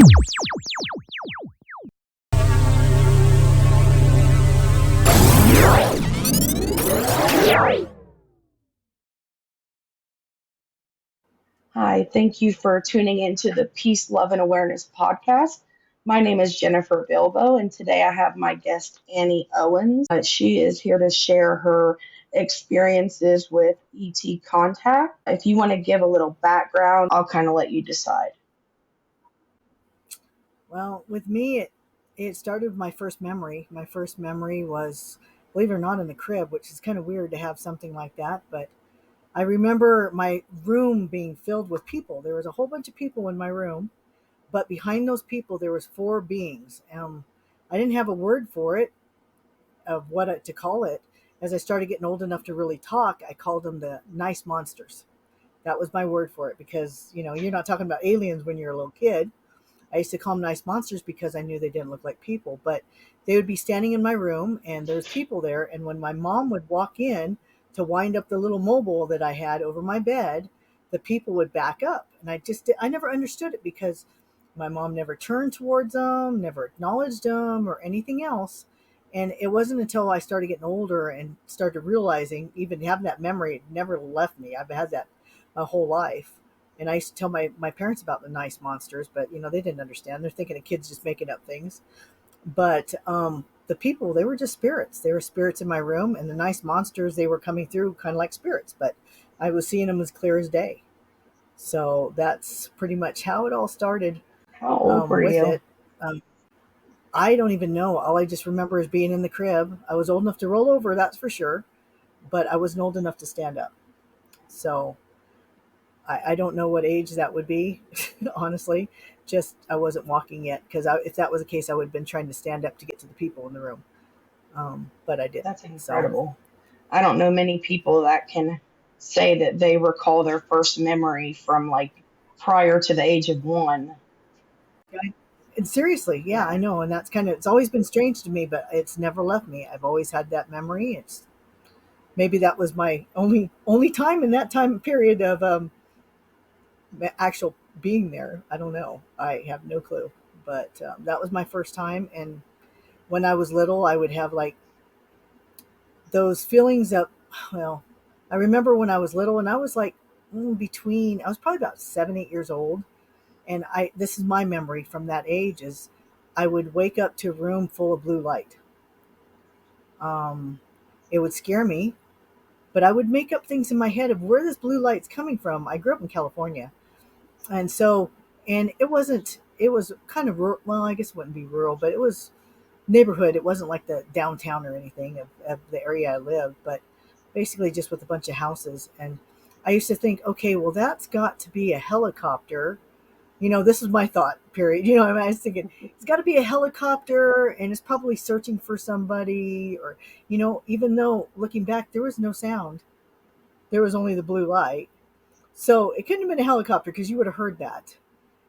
Hi, thank you for tuning into the Peace, Love, and Awareness podcast. My name is Jennifer Bilbo, and today I have my guest, Annie Owens. She is here to share her experiences with ET contact. If you want to give a little background, I'll kind of let you decide. Well, with me, it started with my first memory. My first memory was, believe it or not, in the crib, which is kind of weird to have something like that. But I remember my room being filled with people. There was a whole bunch of people in my room, but behind those people, there was four beings. I didn't have a word for it, of to call it. As I started getting old enough to really talk, I called them the nice monsters. That was my word for it because, you're not talking about aliens when you're a little kid. I used to call them nice monsters because I knew they didn't look like people, but they would be standing in my room and there's people there. And when my mom would walk in to wind up the little mobile that I had over my bed, the people would back up. And I never understood it because my mom never turned towards them, never acknowledged them or anything else. And it wasn't until I started getting older and started realizing, even having that memory, it never left me. I've had that my whole life. And I used to tell my parents about the nice monsters, but they didn't understand. They're thinking of kids just making up things. But the people, they were just spirits. They were spirits in my room, and the nice monsters, they were coming through kind of like spirits, but I was seeing them as clear as day. So that's pretty much how it all started How old were with you? it. Um, I don't even know. All I just remember is being in the crib. I was old enough to roll over, that's for sure, but I wasn't old enough to stand up. So I don't know what age that would be, honestly. Just I wasn't walking yet because if that was the case, I would have been trying to stand up to get to the people in the room, but I didn't. That's So incredible. I don't know many people that can say that they recall their first memory from like prior to the age of one. and seriously, yeah, Yeah. I know, and it's always been strange to me, but it's never left me. I've always had that memory. It's maybe that was my only time in that time period of actual being there. I don't know. I have no clue, but that was my first time. And when I was little, I would have like those feelings of, well, I remember when I was little and I was like I was probably about 7, 8 years old. And this is my memory from that age is I would wake up to a room full of blue light. Um, it would scare me, but I would make up things in my head of where this blue light's coming from. I grew up in California. And so, and it was kind of rural. Well, I guess it wouldn't be rural, but it was neighborhood. It wasn't like the downtown or anything of the area I lived, but basically just with a bunch of houses. And I used to think, okay, well, that's got to be a helicopter. This is my thought period. I was thinking it's got to be a helicopter and it's probably searching for somebody or, even though looking back, there was no sound. There was only the blue light. So it couldn't have been a helicopter because you would have heard that,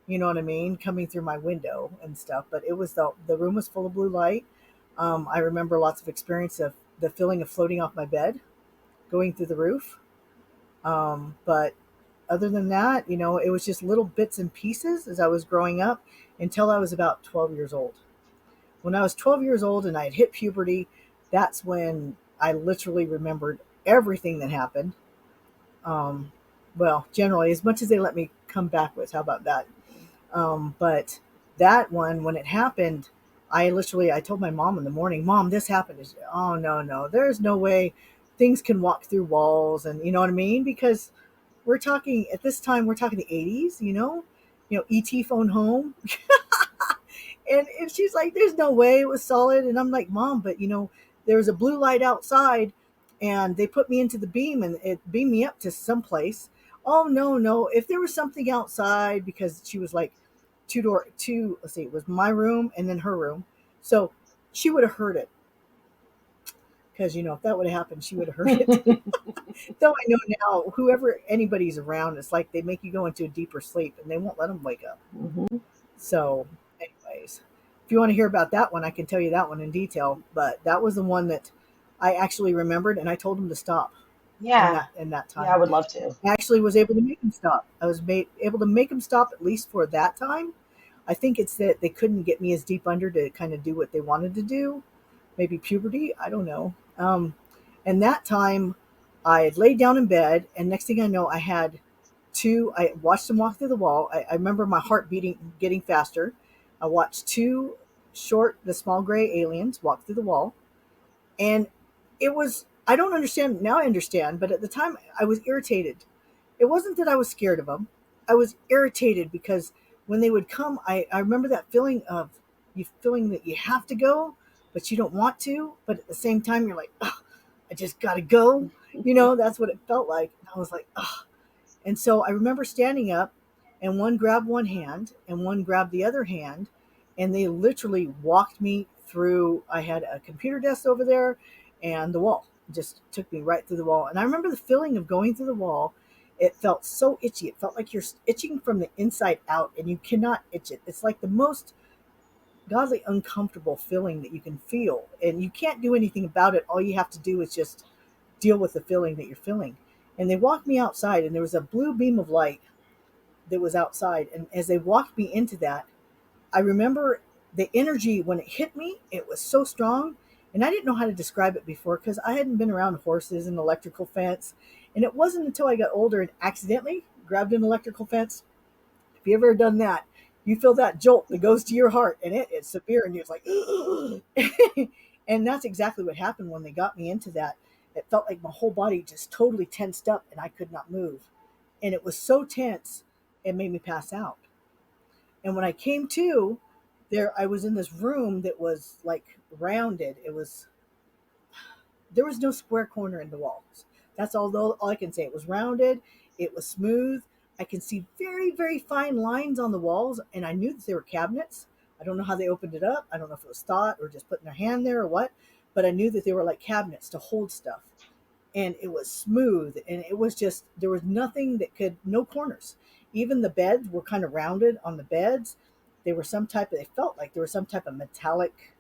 you know what I mean, coming through my window and stuff. But it was the room was full of blue light. I remember lots of experience of the feeling of floating off my bed, going through the roof. But other than that, it was just little bits and pieces as I was growing up until I was about 12 years old. When I was 12 years old and I had hit puberty, that's when I literally remembered everything that happened. Um, well, generally, as much as they let me come back with, how about that? But that one, when it happened, I told my mom in the morning, Mom, this happened. Oh, no, no, there's no way things can walk through walls. And you know what I mean? Because at this time, we're talking the 80s, ET phone home. And she's like, there's no way it was solid. And I'm like, Mom, but there was a blue light outside and they put me into the beam and it beamed me up to someplace. Oh, no, no. If there was something outside, because she was like let's see, it was my room and then her room. So she would have heard it because, if that would have happened, she would have heard it. Though I know now, anybody's around, it's like they make you go into a deeper sleep and they won't let them wake up. Hmm. So, anyways, if you want to hear about that one, I can tell you that one in detail. But that was the one that I actually remembered, and I told him to stop Yeah. in that Yeah, I time. would love to. I actually was able to make him stop. I was able to make him stop at least for that time. I think it's that they couldn't get me as deep under to kind of do what they wanted to do. Maybe puberty, I don't know. And that time, I had laid down in bed, and next thing I know, I had two. I watched them walk through the wall. I remember my heart beating, getting faster. I watched two the small gray aliens walk through the wall, and it was. I don't understand now. I understand, but at the time, I was irritated. It wasn't that I was scared of them. I was irritated because when they would come, I remember that feeling of you feeling that you have to go, but you don't want to. But at the same time, you're like, oh, I just got to go. That's what it felt like. And I was like, oh. And so I remember standing up, and one grabbed one hand and one grabbed the other hand, and they literally walked me through. I had a computer desk over there and the wall just took me right through the wall. And I remember the feeling of going through the wall. It felt so itchy. It felt like you're itching from the inside out and you cannot itch it. It's like the most godly uncomfortable feeling that you can feel. And you can't do anything about it. All you have to do is just deal with the feeling that you're feeling. And they walked me outside, and there was a blue beam of light that was outside. And as they walked me into that, I remember the energy when it hit me, it was so strong. And I didn't know how to describe it before because I hadn't been around horses and electrical fence. And it wasn't until I got older and accidentally grabbed an electrical fence. If you ever done that, you feel that jolt that goes to your heart, and it's severe, and you're like, and that's exactly what happened when they got me into that. It felt like my whole body just totally tensed up, and I could not move. And it was so tense, it made me pass out. And when I came to, there, I was in this room that was like rounded. There was no square corner in the walls. That's all I can say. It was rounded, it was smooth. I can see very, very fine lines on the walls, and I knew that they were cabinets. I don't know how they opened it up. I don't know if it was thought or just putting their hand there or what, but I knew that they were like cabinets to hold stuff. And it was smooth, and it was just, there was nothing that could, no corners. Even the beds were kind of rounded on the beds. They felt like there was some type of metallic,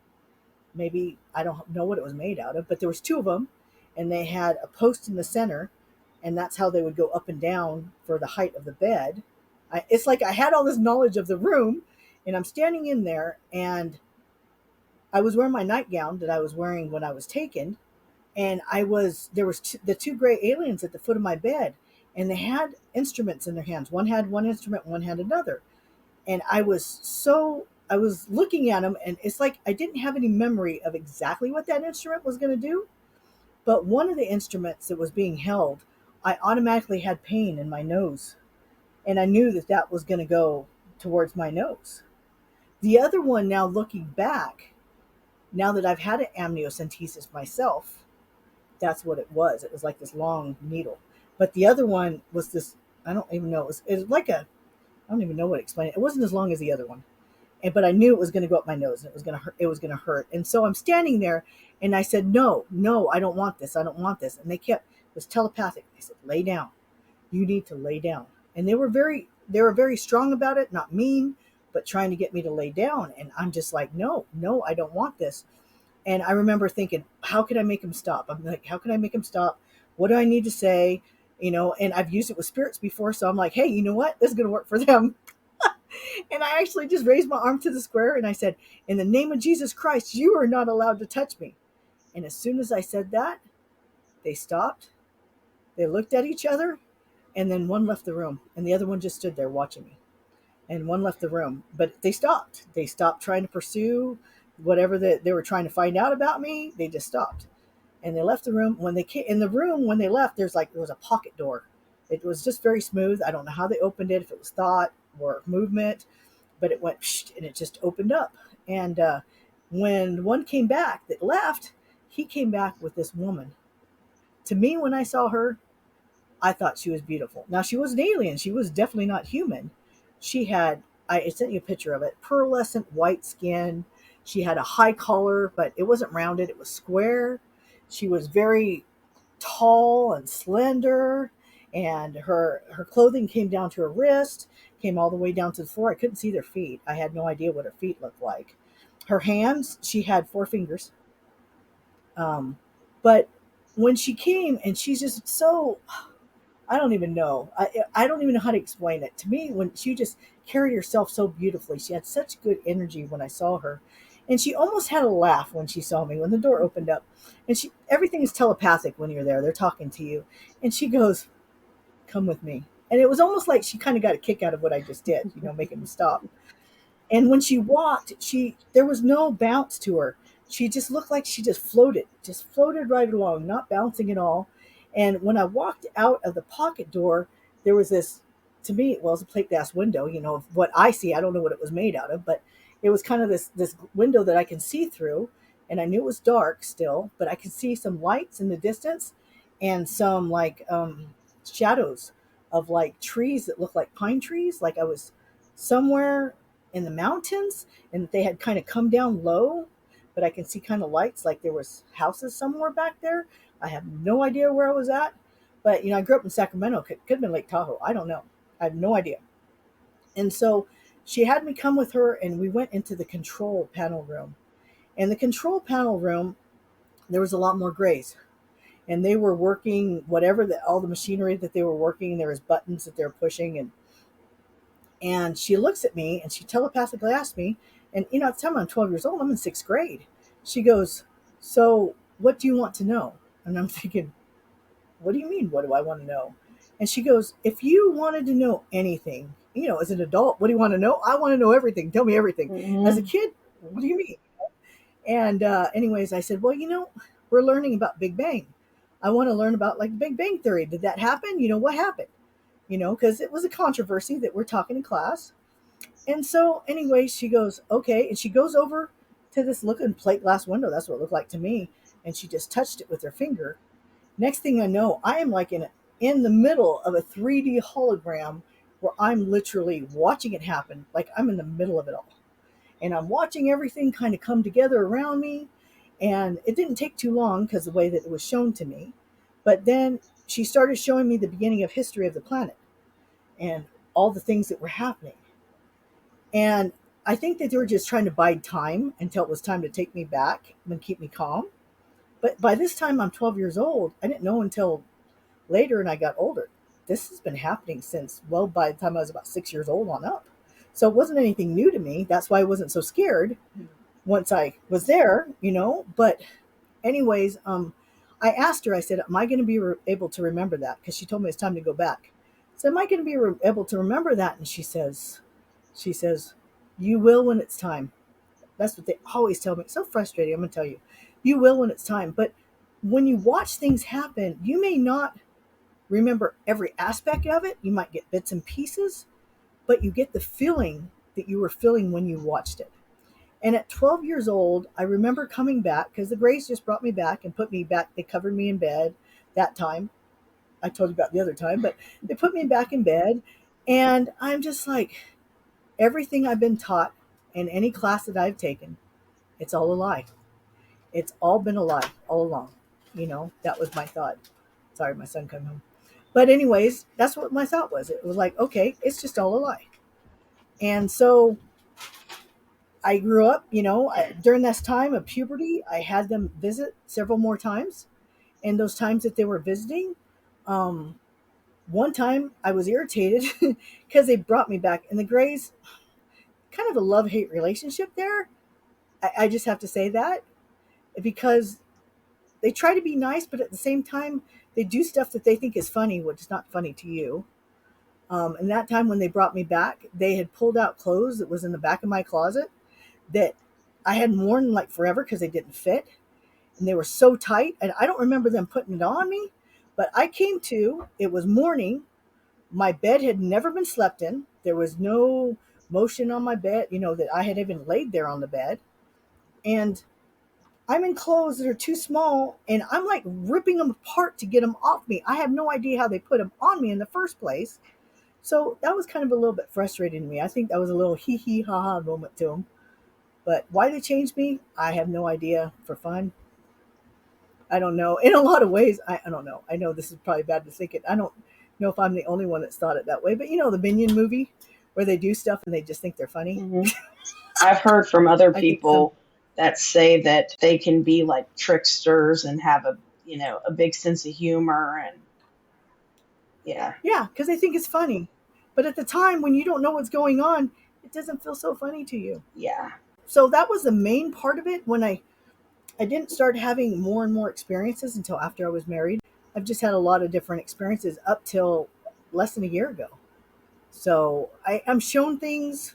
maybe, I don't know what it was made out of, but there was two of them, and they had a post in the center, and that's how they would go up and down for the height of the bed. It's like I had all this knowledge of the room, and I'm standing in there, and I was wearing my nightgown that I was wearing when I was taken, and there was the two gray aliens at the foot of my bed, and they had instruments in their hands. One had one instrument, one had another, and I was looking at them, and it's like I didn't have any memory of exactly what that instrument was going to do, but one of the instruments that was being held, I automatically had pain in my nose, and I knew that that was going to go towards my nose. The other one, now looking back, now that I've had an amniocentesis myself, that's what it was. It was like this long needle. But the other one was this, I don't even know, it was like a, I don't even know what to explain it. It wasn't as long as the other one. But I knew it was going to go up my nose, and it was going to hurt. It was going to hurt. And so I'm standing there, and I said, "No, no, I don't want this. I don't want this." And it was telepathic. They said, "Lay down. You need to lay down." And they were very strong about it, not mean, but trying to get me to lay down. And I'm just like, "No, no, I don't want this." And I remember thinking, "How can I make him stop?" I'm like, "How can I make him stop? What do I need to say?" And I've used it with spirits before, so I'm like, "Hey, you know what? This is going to work for them." And I actually just raised my arm to the square, and I said, "In the name of Jesus Christ, you are not allowed to touch me." And as soon as I said that, they stopped. They looked at each other, and then one left the room, and the other one just stood there watching me. And one left the room, but they stopped. They stopped trying to pursue whatever they were trying to find out about me. They just stopped, and they left the room. When they came in the room, when they left, there was a pocket door. It was just very smooth. I don't know how they opened it, if it was thought or movement, but it went psh, and it just opened up. And when one came back that left, he came back with this woman. To me, when I saw her, I thought she was beautiful. Now, she was an alien. She was definitely not human. She had, I sent you a picture of it, pearlescent white skin. She had a high collar, but it wasn't rounded, it was square. She was very tall and slender, and her clothing came down to her wrist, came all the way down to the floor. I couldn't see their feet. I had no idea what her feet looked like. Her hands, she had four fingers. But when she came, and she's just so, I don't even know. I don't even know how to explain it. To me, when she just carried herself so beautifully. She had such good energy when I saw her. And she almost had a laugh when she saw me when the door opened up. And she everything is telepathic when you're there. They're talking to you. And she goes, "Come with me." And it was almost like she kind of got a kick out of what I just did, making me stop. And when she walked, she there was no bounce to her. She just looked like she just floated right along, not bouncing at all. And when I walked out of the pocket door, there was this, to me, well, it was a plate glass window, of what I see. I don't know what it was made out of, but it was kind of this window that I can see through. And I knew it was dark still, but I could see some lights in the distance and some like shadows of like trees that looked like pine trees. Like I was somewhere in the mountains and they had kind of come down low, but I can see kind of lights like there was houses somewhere back there. I have no idea where I was at, but I grew up in Sacramento. Could have been Lake Tahoe. I don't know. I have no idea. And so she had me come with her and we went into the control panel room. In the control panel room, there was a lot more grays and they were working whatever all the machinery that they were working. There was buttons that they were pushing, and she looks at me and she telepathically asks me, and at the time I'm 12 years old, I'm in sixth grade. She goes, "So what do you want to know?" And I'm thinking, "What do you mean? What do I want to know?" And she goes, "If you wanted to know anything, as an adult, what do you want to know? I want to know everything. Tell me everything." As a Hmm. kid, what do you mean? And anyways, I said, "Well, we're learning about Big Bang. I want to learn about like Big Bang Theory. Did that happen? What happened? Because it was a controversy that we're talking in class." And so, anyway, she goes, "Okay." And she goes over to this looking plate glass window. That's what it looked like to me. And she just touched it with her finger. Next thing I know, I am like in the middle of a 3D hologram where I'm literally watching it happen. Like I'm in the middle of it all. And I'm watching everything kind of come together around me. And it didn't take too long because the way that it was shown to me. But then she started showing me the beginning of history of the planet and all the things that were happening. And I think that they were just trying to bide time until it was time to take me back and keep me calm. But by this time, I'm 12 years old. I didn't know until later and I got older. This has been happening since, well, by the time I was about 6 years old on up. So it wasn't anything new to me. That's why I wasn't so scared once I was there. But, anyways, I asked her, I said, "Am I going to be able to remember that?" Because she told me it's time to go back. So, "Am I going to be able to remember that?" And she says, "You will when it's time." That's what they always tell me. It's so frustrating. I'm going to tell you, you will when it's time. But when you watch things happen, you may not remember every aspect of it. You might get bits and pieces, but you get the feeling that you were feeling when you watched it. And at 12 years old, I remember coming back because the Grays just brought me back and put me back. They covered me in bed that time. I told you about the other time, but they put me back in bed. And I'm just like, everything I've been taught in any class that I've taken, it's all a lie. It's all been a lie all along. That was my thought. Sorry, my son came home. But anyways, that's what my thought was. It was like, okay, it's just all a lie. And so I grew up, during this time of puberty, I had them visit several more times. And those times that they were visiting, um, one time I was irritated because they brought me back. And the Grays, kind of a love-hate relationship there. I just have to say that because they try to be nice, but at the same time, they do stuff that they think is funny, which is not funny to you. And that time when they brought me back, they had pulled out clothes that was in the back of my closet that I hadn't worn like forever because they didn't fit. And they were so tight. And I don't remember them putting it on me. But I came to, it was morning. My bed had never been slept in. There was no motion on my bed, that I had even laid there on the bed. And I'm in clothes that are too small and I'm like ripping them apart to get them off me. I have no idea how they put them on me in the first place. So that was kind of a little bit frustrating to me. I think that was a little hee hee ha ha moment to them. But why they changed me, I have no idea. For fun, I don't know. In a lot of ways, I don't know. I know this is probably bad to think it. I don't know if I'm the only one that's thought it that way. But the Minion movie where they do stuff and they just think they're funny. Hmm. I've heard from other I think some, people that say that they can be like tricksters and have a big sense of humor and yeah. yeah, because they think it's funny. But at the time when you don't know what's going on, it doesn't feel so funny to you. Yeah. So that was the main part of it. When I didn't start having more and more experiences until after I was married. I've just had a lot of different experiences up till less than a year ago. So I'm shown things,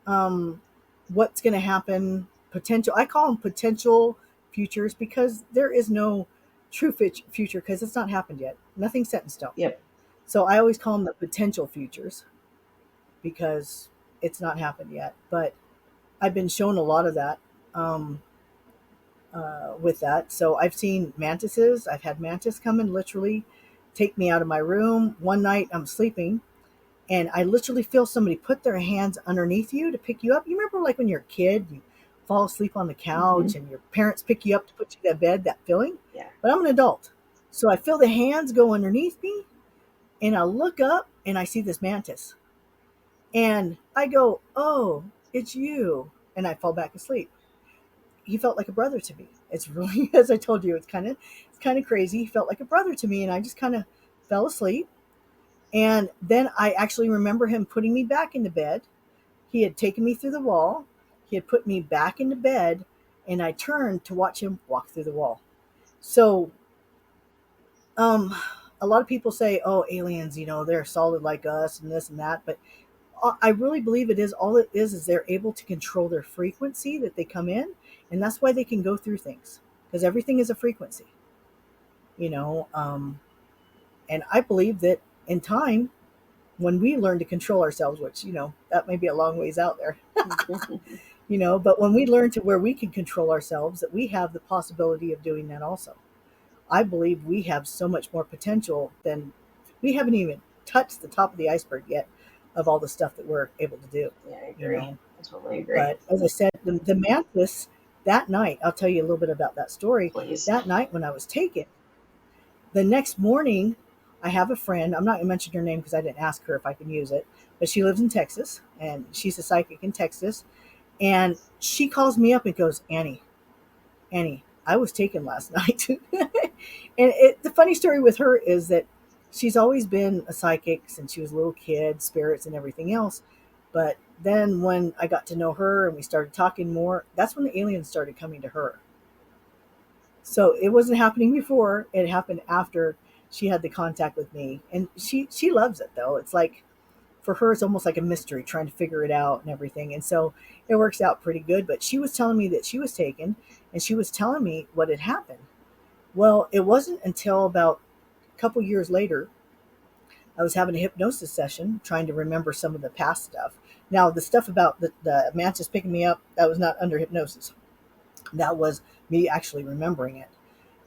um, what's going to happen, potential. I call them potential futures because there is no true future because it's not happened yet. Nothing's set in stone. Yep. So I always call them the potential futures because it's not happened yet. But I've been shown a lot of that. Um, with that. So I've seen mantises. I've had mantis come and literally take me out of my room. One night I'm sleeping and I literally feel somebody put their hands underneath you to pick you up. You remember like when you're a kid, you fall asleep on the couch Hmm. and your parents pick you up to put you to bed, that feeling? Yeah. But I'm an adult. So I feel the hands go underneath me and I look up and I see this mantis. And I go, "Oh, it's you." And I fall back asleep. He felt like a brother to me. It's really, as I told you, it's kind of crazy. He felt like a brother to me, and I just kind of fell asleep. And then I actually remember him putting me back into bed. He had taken me through the wall. He had put me back into bed, and I turned to watch him walk through the wall. So, um, a lot of people say, "Oh, aliens, they're solid like us and this and that," but I really believe it is all it is they're able to control their frequency that they come in, and that's why they can go through things because everything is a frequency, you know. And I believe that in time, when we learn to control ourselves, which that may be a long ways out there, but when we learn to where we can control ourselves, that we have the possibility of doing that also. I believe we have so much more potential than we haven't even touched the top of the iceberg yet of all the stuff that we're able to do, Yeah, I you agree. know. I totally agree. But as I said, the Mantis, that night, I'll tell you a little bit about that story. Please. That night when I was taken, the next morning, I have a friend. I'm not going to mention her name because I didn't ask her if I can use it, but she lives in Texas and she's a psychic in Texas. And she calls me up and goes, Annie, I was taken last night. And the funny story with her is that she's always been a psychic since she was a little kid, spirits and everything else. But then when I got to know her and we started talking more, that's when the aliens started coming to her. So it wasn't happening before; it happened after she had the contact with me, and she loves it though. It's like for her, it's almost like a mystery trying to figure it out and everything. And so it works out pretty good. But she was telling me that she was taken, and she was telling me what had happened. Well, it wasn't until about a couple years later I was having a hypnosis session trying to remember some of the past stuff. Now, the stuff about the mantis picking me up, that was not under hypnosis. That was me actually remembering it.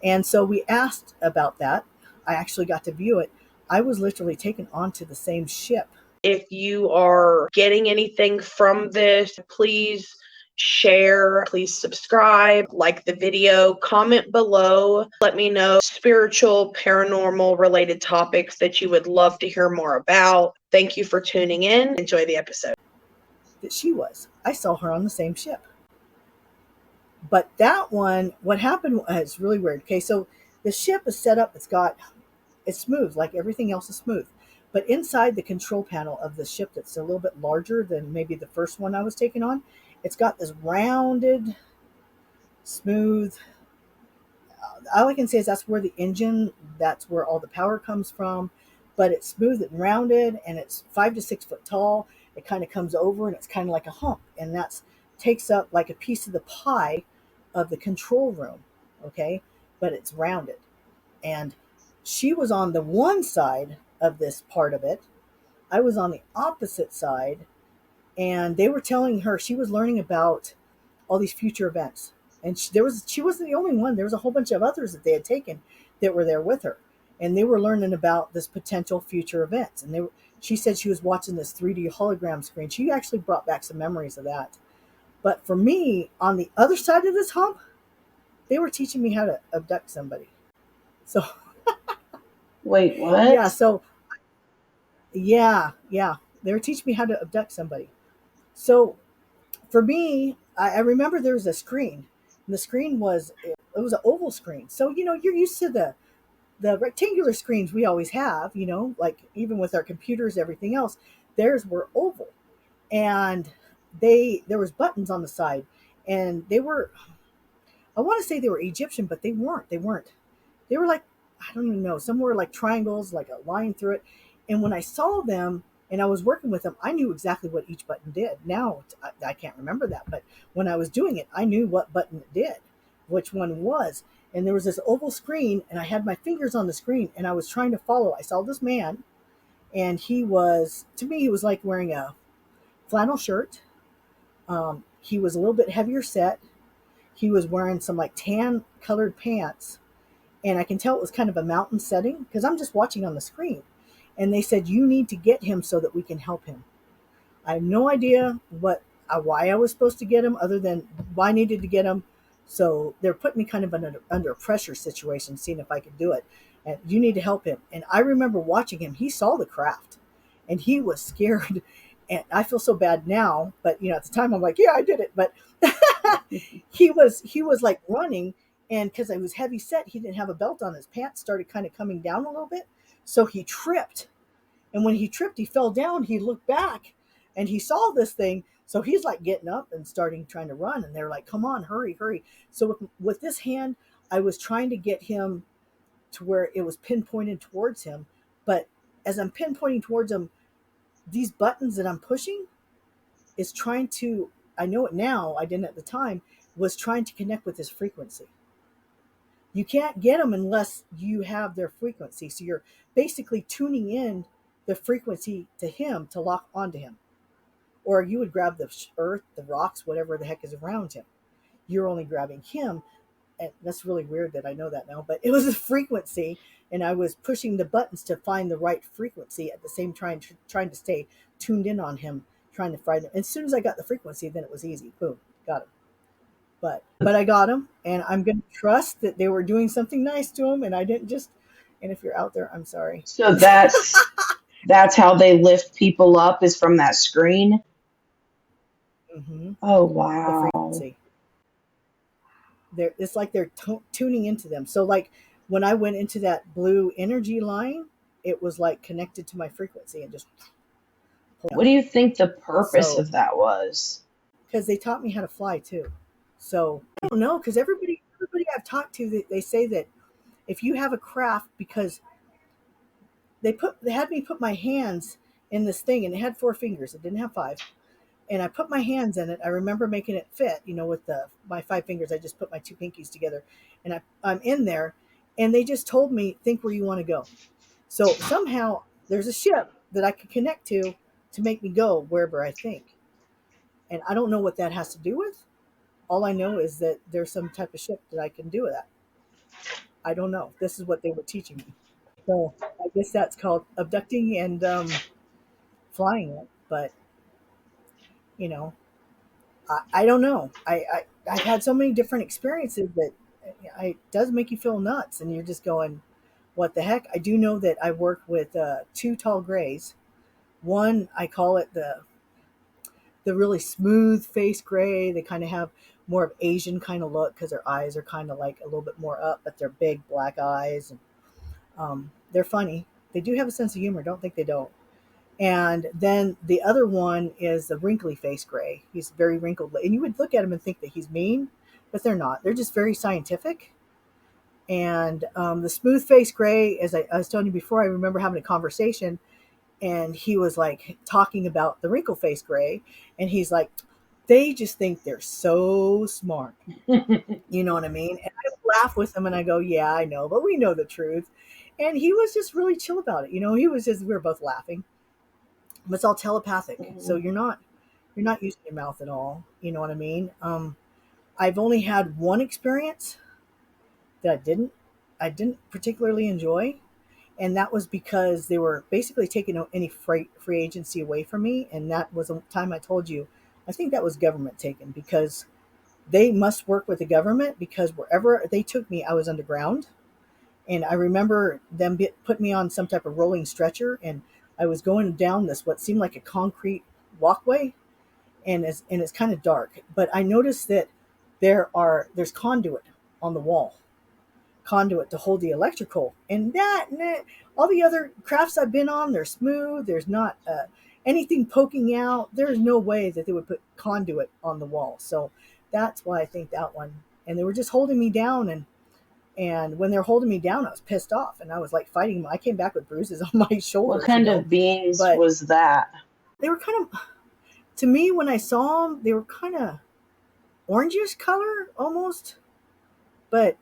And so we asked about that. I actually got to view it. I was literally taken onto the same ship. If you are getting anything from this, please share, please subscribe, like the video, comment below. Let me know spiritual, paranormal related topics that you would love to hear more about. Thank you for tuning in. Enjoy the episode. That she was. I saw her on the same ship. But that one, what happened was really weird. Okay, so the ship is set up, it's smooth, like everything else is smooth. But inside the control panel of the ship that's a little bit larger than maybe the first one I was taking on, it's got this rounded, smooth, all I can say is that's where all the power comes from. But it's smooth and rounded, and it's 5 to 6 foot tall. It kind of comes over, and it's kind of like a hump, and that's takes up like a piece of the pie of the control room. Okay, but it's rounded, and she was on the one side of this part of it. I was on the opposite side, and they were telling her she was learning about all these future events. And she wasn't the only one. There was a whole bunch of others that they had taken that were there with her, and they were learning about this potential future events. And she said she was watching this 3D hologram screen. She actually brought back some memories of that. But for me, on the other side of this hump, they were teaching me how to abduct somebody. So Wait, yeah, what? so yeah, they were teaching me how to abduct somebody. So for me, I remember there was a screen. And the screen was it was an oval screen. So you're used to the rectangular screens we always have, like even with our computers, everything else, theirs were oval. And there was buttons on the side, and they were, I want to say they were Egyptian, but they weren't. They were like, I don't even know, some were like triangles, like a line through it. And when I saw them and I was working with them, I knew exactly what each button did. Now I can't remember that, but when I was doing it, I knew what button it did, which one was. And there was this oval screen, and I had my fingers on the screen, and I was trying to follow. I saw this man, and he was, to me, he was like wearing a flannel shirt. He was a little bit heavier set. He was wearing some like tan colored pants, and I can tell it was kind of a mountain setting because I'm just watching on the screen. And they said, "You need to get him so that we can help him." I have no idea why I was supposed to get him, other than why I needed to get him. So they're putting me kind of under a pressure situation, seeing if I could do it. And you need to help him. And I remember watching him. He saw the craft, and he was scared. And I feel so bad now, but at the time I'm like, yeah, I did it. But he was like running, and because I was heavy set, he didn't have a belt on. His pants started kind of coming down a little bit, so he tripped. And when he tripped, he fell down. He looked back, and he saw this thing. So he's like getting up and starting trying to run, and they're like, "Come on, hurry, hurry!" So with this hand, I was trying to get him to where it was pinpointed towards him. But as I'm pinpointing towards him, these buttons that I'm pushing is trying to, I know it now, I didn't at the time, was trying to connect with his frequency. You can't get them unless you have their frequency. So you're basically tuning in the frequency to him to lock onto him. Or you would grab the earth, the rocks, whatever the heck is around him. You're only grabbing him. And that's really weird that I know that now, but it was a frequency, and I was pushing the buttons to find the right frequency at the same time, trying to stay tuned in on him, trying to find him. As soon as I got the frequency, then it was easy. Boom, got him. But I got him, and I'm going to trust that they were doing something nice to him, and I didn't just. And if you're out there, I'm sorry. So that's how they lift people up, is from that screen. Hmm. Oh The wow. frequency. It's like they're tuning into them. So like when I went into that blue energy line, it was like connected to my frequency and just pulled What down. do you think the purpose So of that was? because they taught me how to fly too. So I don't know, because everybody I've talked to, they say that if you have a craft, because they had me put my hands in this thing, and it had 4 fingers, it didn't have 5, and I put my hands in it. I remember making it fit, with my 5 fingers. I just put my 2 pinkies together, and I'm in there, and they just told me, think where you want to go. So somehow there's a ship that I could connect to make me go wherever I think, and I don't know what that has to do with. All I know is that there's some type of ship that I can do that. I don't know. This is what they were teaching me. So I guess that's called abducting and flying it. But you know, I don't know. I've had so many different experiences that it does make you feel nuts, and you're just going, "What the heck?" I do know that I work with 2 tall grays. One, I call it the really smooth face gray. They kind of have more of Asian kind of look because their eyes are kind of like a little bit more up, but they're big black eyes, and they're funny. They do have a sense of humor. Don't think they don't. And then the other one is the wrinkly face gray. He's very wrinkled, and you would look at him and think that he's mean, but they're not. They're just very scientific. And the smooth face gray, as I was telling you before, I remember having a conversation, and he was like talking about the wrinkle face gray, and he's like, they just think they're so smart. You know what I mean? And I laugh with him, and I go, yeah, I know, but we know the truth. And he was just really chill about it. He was just, we were both laughing. But it's all telepathic. So you're not using your mouth at all. You know what I mean? I've only had one experience that I didn't particularly enjoy, and that was because they were basically taking any free agency away from me, and that was a time I told you. I think that was government taken, because they must work with the government, because wherever they took me, I was underground. And I remember them put me on some type of rolling stretcher, and I was going down this what seemed like a concrete walkway, and it's kind of dark. But I noticed that there's conduit on the wall, conduit to hold the electrical. And all the other crafts I've been on, they're smooth. There's not anything poking out. There's no way that they would put conduit on the wall. So that's why I think that one. And they were just holding me down, and when they're holding me down, I was pissed off, and I was like fighting them. I came back with bruises on my What shoulders, kind of beings but was that? they were kind of, to me, when I saw them, they were kind of orangish color almost, but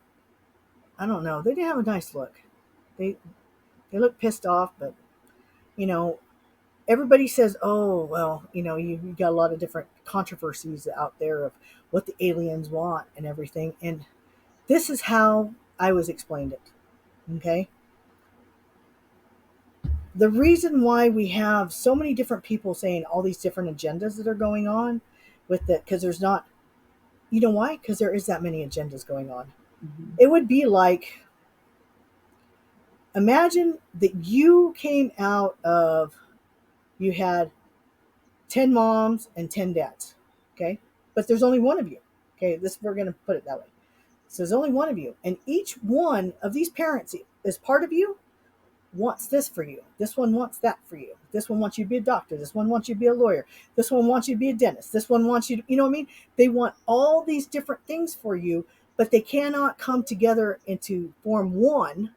I don't know. They didn't have a nice look. They they look pissed off, but you know, everybody says, "Oh, well, you got a lot of different controversies out there of what the aliens want and everything." And this is how I was explained it. Okay, the reason why we have so many different people saying all these different agendas that are going on with it, because there's not, you know why? Because there is that many agendas going on. Mm-hmm. It would be like, imagine that you came out of, you had 10 moms and 10 dads, okay? But there's only one of you, okay? We're going to put it that way. So there's only one of you, and each one of these parents is part of you wants this for you. This one wants that for you. This one wants you to be a doctor. This one wants you to be a lawyer. This one wants you to be a dentist. This one wants you to, you know what I mean? They want all these different things for you, but they cannot come together into form one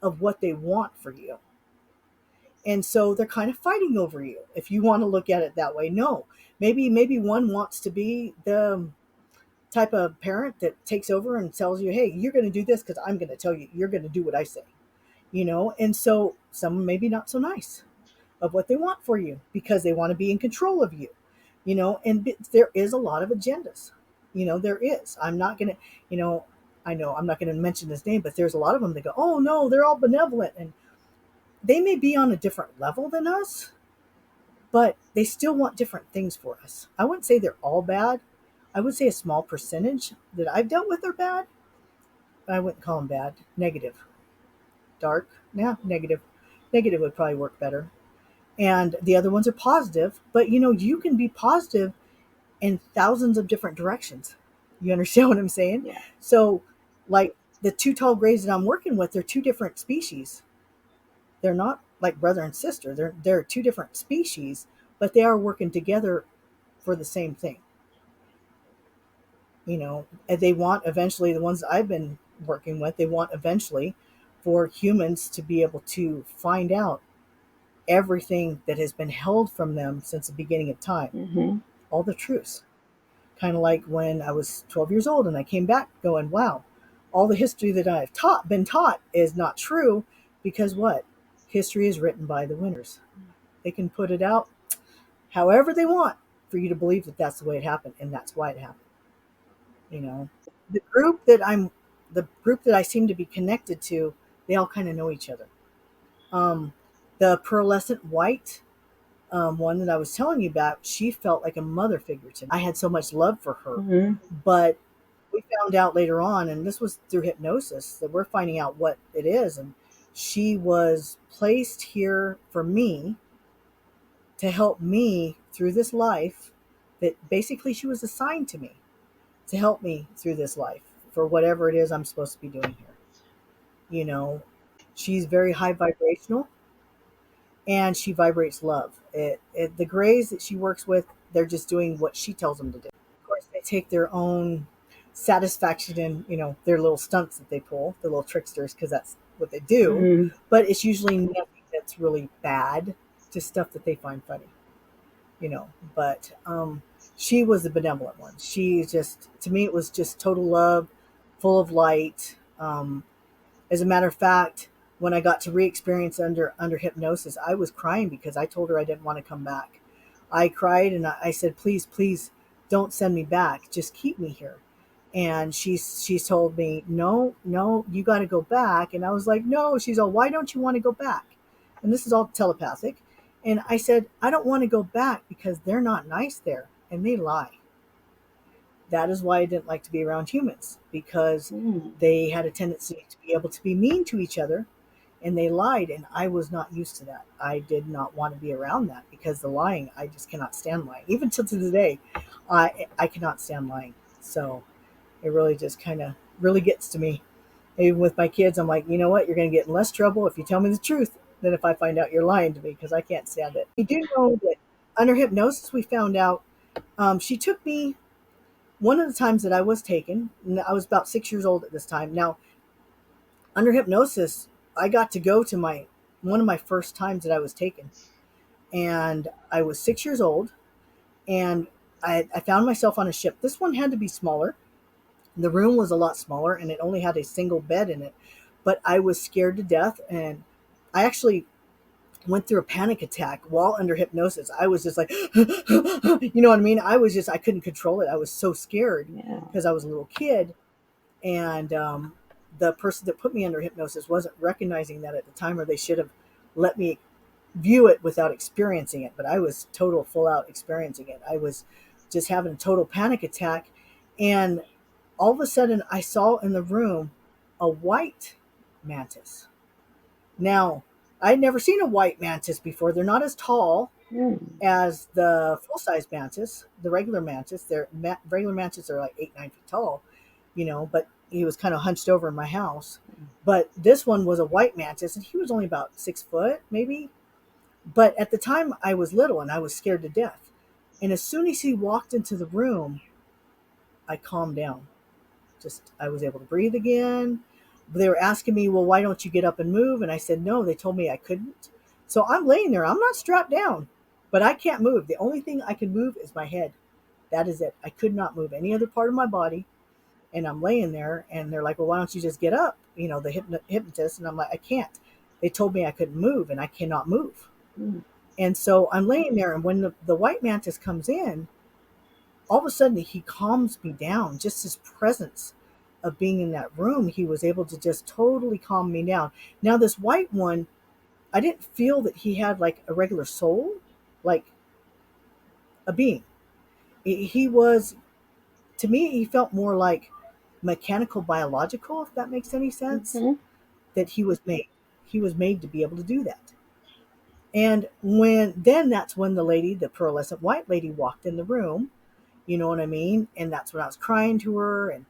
of what they want for you. And so they're kind of fighting over you. If you want to look at it that way, no. Maybe one wants to be the type of parent that takes over and tells you, hey, you're going to do this because I'm going to tell you, you're going to do what I say. And so some maybe not so nice of what they want for you because they want to be in control of you, and there is a lot of agendas. There is. I'm not going to, I know I'm not going to mention his name, but there's a lot of them that go, oh no, they're all benevolent. And they may be on a different level than us, but they still want different things for us. I wouldn't say they're all bad. I would say a small percentage that I've dealt with are bad. I wouldn't call them bad. Negative. Dark. Yeah, negative. Negative would probably work better. And the other ones are positive, but you can be positive in thousands of different directions. You understand what I'm saying? Yeah. So, like the two tall grays that I'm working with, they're two different species. They're not like brother and sister. They're two different species, but they are working together for the same thing. And they want eventually, the ones I've been working with, they want eventually for humans to be able to find out everything that has been held from them since the beginning of time, Mm-hmm. all the truths. Kind of like when I was 12 years old and I came back going, wow, all the history that I've been taught is not true, because what? History is written by the winners. They can put it out however they want for you to believe that that's the way it happened and that's why it happened. You know, the the group that I seem to be connected to, they all kind of know each other. Um, the pearlescent white one that I was telling you about, she felt like a mother figure to me. I had so much love for her, Mm-hmm. but we found out later on, and this was through hypnosis, that we're finding out what it is. And she was placed here for me to help me through this life, that basically she was assigned to me to help me through this life for whatever it is I'm supposed to be doing here. You know, she's very high vibrational and she vibrates love. The grays that she works with, they're just doing what she tells them to do. Of course, they take their own satisfaction in, their little stunts that they pull, the little tricksters, because that's what they do. Mm-hmm. But it's usually nothing that's really bad, just stuff that they find funny, But she was the benevolent one. She just, to me, it was just total love, full of light. As a matter of fact, when I got to re-experience under hypnosis, I was crying because I told her I didn't want to come back. I cried and I said, please don't send me back. Just keep me here. And she's told me, no, you got to go back. And I was like, no. She's all, why don't you want to go back? And this is all telepathic. And I said, I don't want to go back because they're not nice there. And they lie. That is why I didn't like to be around humans, because Mm-hmm. they had a tendency to be able to be mean to each other, and they lied, and I was not used to that. I did not want to be around that because the lying, I just cannot stand lying. Even till to today, I cannot stand lying. So it really just kind of really gets to me. Even with my kids, I'm like, you know what? You're going to get in less trouble if you tell me the truth than if I find out you're lying to me, because I can't stand it. We do know that under hypnosis, we found out she took me one of the times that I was taken. And I was about 6 years old at this time. Now, under hypnosis, I got to go to my one of my first times that I was taken, and I was 6 years old, and I found myself on a ship. This one had to be smaller. The room was a lot smaller, and it only had a single bed in it. But I was scared to death, and I actually went through a panic attack while under hypnosis. I was just like, you know what I mean? I couldn't control it. I was so scared Yeah. because I was a little kid, and the person that put me under hypnosis wasn't recognizing that at the time, or they should have let me view it without experiencing it. But I was total full out experiencing it. I was just having a total panic attack, and all of a sudden I saw in the room a white mantis. Now, I'd never seen a white mantis before. They're not as tall Mm. as the full size mantis, the regular mantis. Regular mantis are like 8, 9 feet tall, but he was kind of hunched over in my house. But this one was a white mantis, and he was only about 6 foot, maybe. But at the time, I was little and I was scared to death. And as soon as he walked into the room, I calmed down. Just, I was able to breathe again. They were asking me, well, why don't you get up and move? And I said, no, they told me I couldn't. So I'm laying there. I'm not strapped down, but I can't move. The only thing I can move is my head. That is it. I could not move any other part of my body. And I'm laying there, and they're like, well, why don't you just get up? The hypnotist. And I'm like, I can't. They told me I couldn't move, and I cannot move. Mm. And so I'm laying there. And when the white mantis comes in, all of a sudden he calms me down. Just his presence of being in that room, he was able to just totally calm me down. Now, this white one, I didn't feel that he had like a regular soul, like a being. He was, to me, he felt more like mechanical biological, if that makes any sense. Mm-hmm. That he was made to be able to do that. And then that's when the pearlescent white lady walked in the room. You know what I mean? And that's when I was crying to her,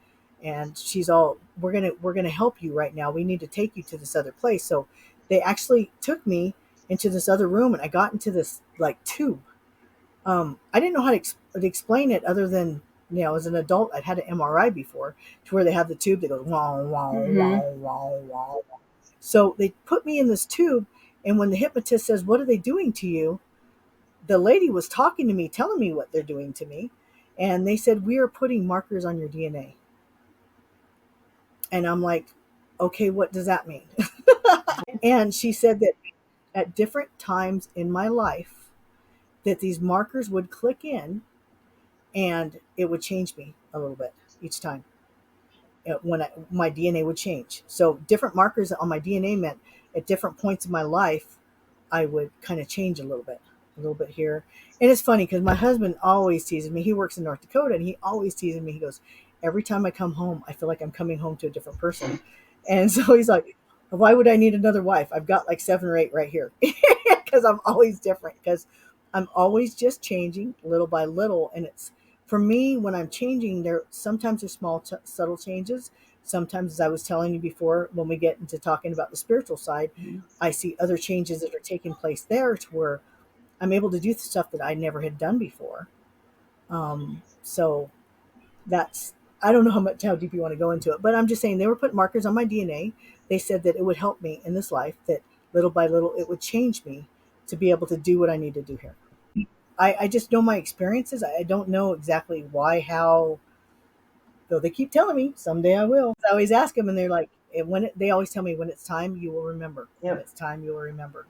and she's all, we're gonna help you right now. We need to take you to this other place. So they actually took me into this other room, and I got into this like tube. I didn't know how to explain it, other than, as an adult, I'd had an MRI before, to where they have the tube that goes wow wow Mm-hmm. wow wow wow. So they put me in this tube, and when the hypnotist says, "What are they doing to you?" the lady was talking to me, telling me what they're doing to me. And they said, we are putting markers on your DNA. And I'm like, okay, what does that mean? And she said that at different times in my life, that these markers would click in, and it would change me a little bit each time. My DNA would change. So different markers on my DNA meant at different points in my life, I would kind of change a little bit here. And it's funny because my husband always teases me. He works in North Dakota, and he always teases me. He goes, every time I come home, I feel like I'm coming home to a different person. And so he's like, why would I need another wife? I've got like 7 or 8 right here, because I'm always different, because I'm always just changing little by little. And it's, for me, when I'm changing, there sometimes there's small, subtle changes. Sometimes, as I was telling you before, when we get into talking about the spiritual side, I see other changes that are taking place there, to where I'm able to do stuff that I never had done before. So that's, I don't know how deep you want to go into it, but I'm just saying they were putting markers on my DNA. They said that it would help me in this life, that little by little it would change me to be able to do what I need to do here. I just know my experiences. I don't know exactly why, how, though they keep telling me someday I will. I always ask them, and they're like, they always tell me, when it's time, you will remember. When Yep. it's time, you will remember.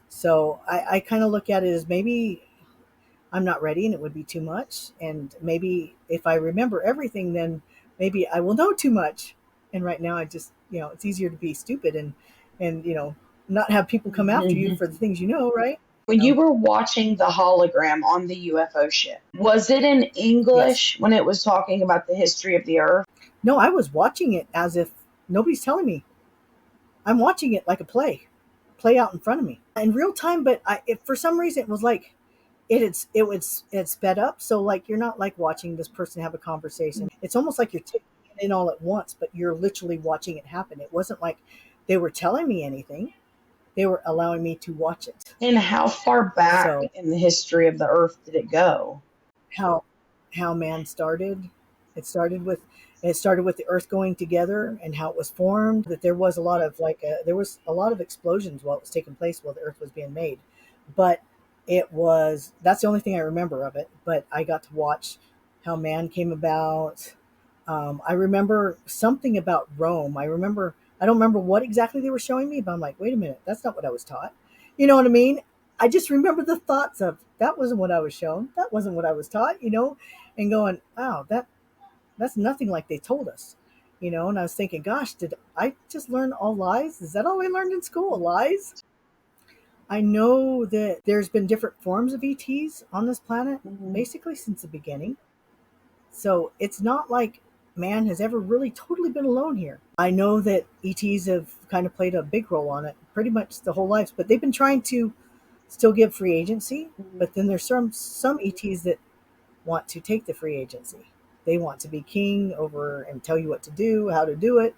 So I kind of look at it as, maybe I'm not ready and it would be too much. And maybe if I remember everything, then maybe I will know too much. And right now, I just, it's easier to be stupid, and not have people come after you for the things you know, right? When you were watching the hologram on the UFO ship, was it in Yes. English when it was talking about the history of the Earth? No, I was watching it as if nobody's telling me. I'm watching it like a play out in front of me in real time. But for some reason, it was like, it sped up. So like, you're not like watching this person have a conversation. It's almost like you're taking in all at once, but you're literally watching it happen. It wasn't like they were telling me anything. They were allowing me to watch it. And how far back So in the history of the earth did it go? how how man started. It started with the earth going together and how it was formed. That there was a lot of there was a lot of explosions while it was taking place while the earth was being made, but that's the only thing I remember of it. But I got to watch how man came about. I remember something about Rome. I don't remember what exactly they were showing me, but I'm like, wait a minute, that's not what I was taught. You know what I mean? I just remember the thoughts of that wasn't what I was shown. That wasn't what I was taught, and going, wow, that's nothing like they told us, And I was thinking, gosh, did I just learn all lies? Is that all I learned in school? Lies? I know that there's been different forms of ETs on this planet, Mhm. basically since the beginning. So it's not like man has ever really totally been alone here. I know that ETs have kind of played a big role on it pretty much the whole lives, but they've been trying to still give free agency. Mhm. But then there's some ETs that want to take the free agency. They want to be king over and tell you what to do, how to do it,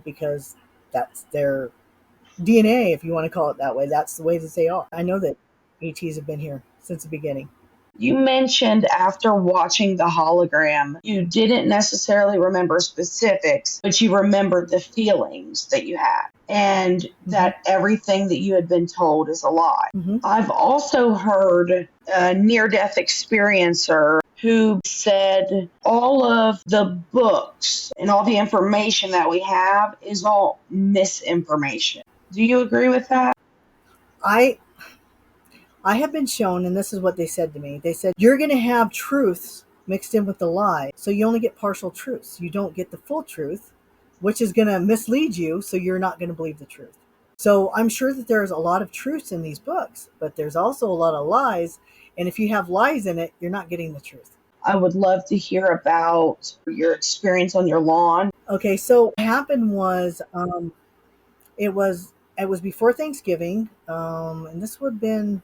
because that's their DNA, if you want to call it that way. That's the way that they are. I know that ETs have been here since the beginning. You mentioned after watching the hologram, you didn't necessarily remember specifics, but you remembered the feelings that you had and Hmm. that everything that you had been told is a lie. Hmm. I've also heard a near death experiencer who said all of the books and all the information that we have is all misinformation. Do you agree with that? I I have been shown, and this is what they said to me. They said, you're going to have truths mixed in with the lie. So you only get partial truths. You don't get the full truth, which is going to mislead you. So you're not going to believe the truth. So I'm sure that there's a lot of truths in these books, but there's also a lot of lies. And if you have lies in it, you're not getting the truth. I would love to hear about your experience on your lawn. Okay, so what happened was it was before Thanksgiving, and this would have been,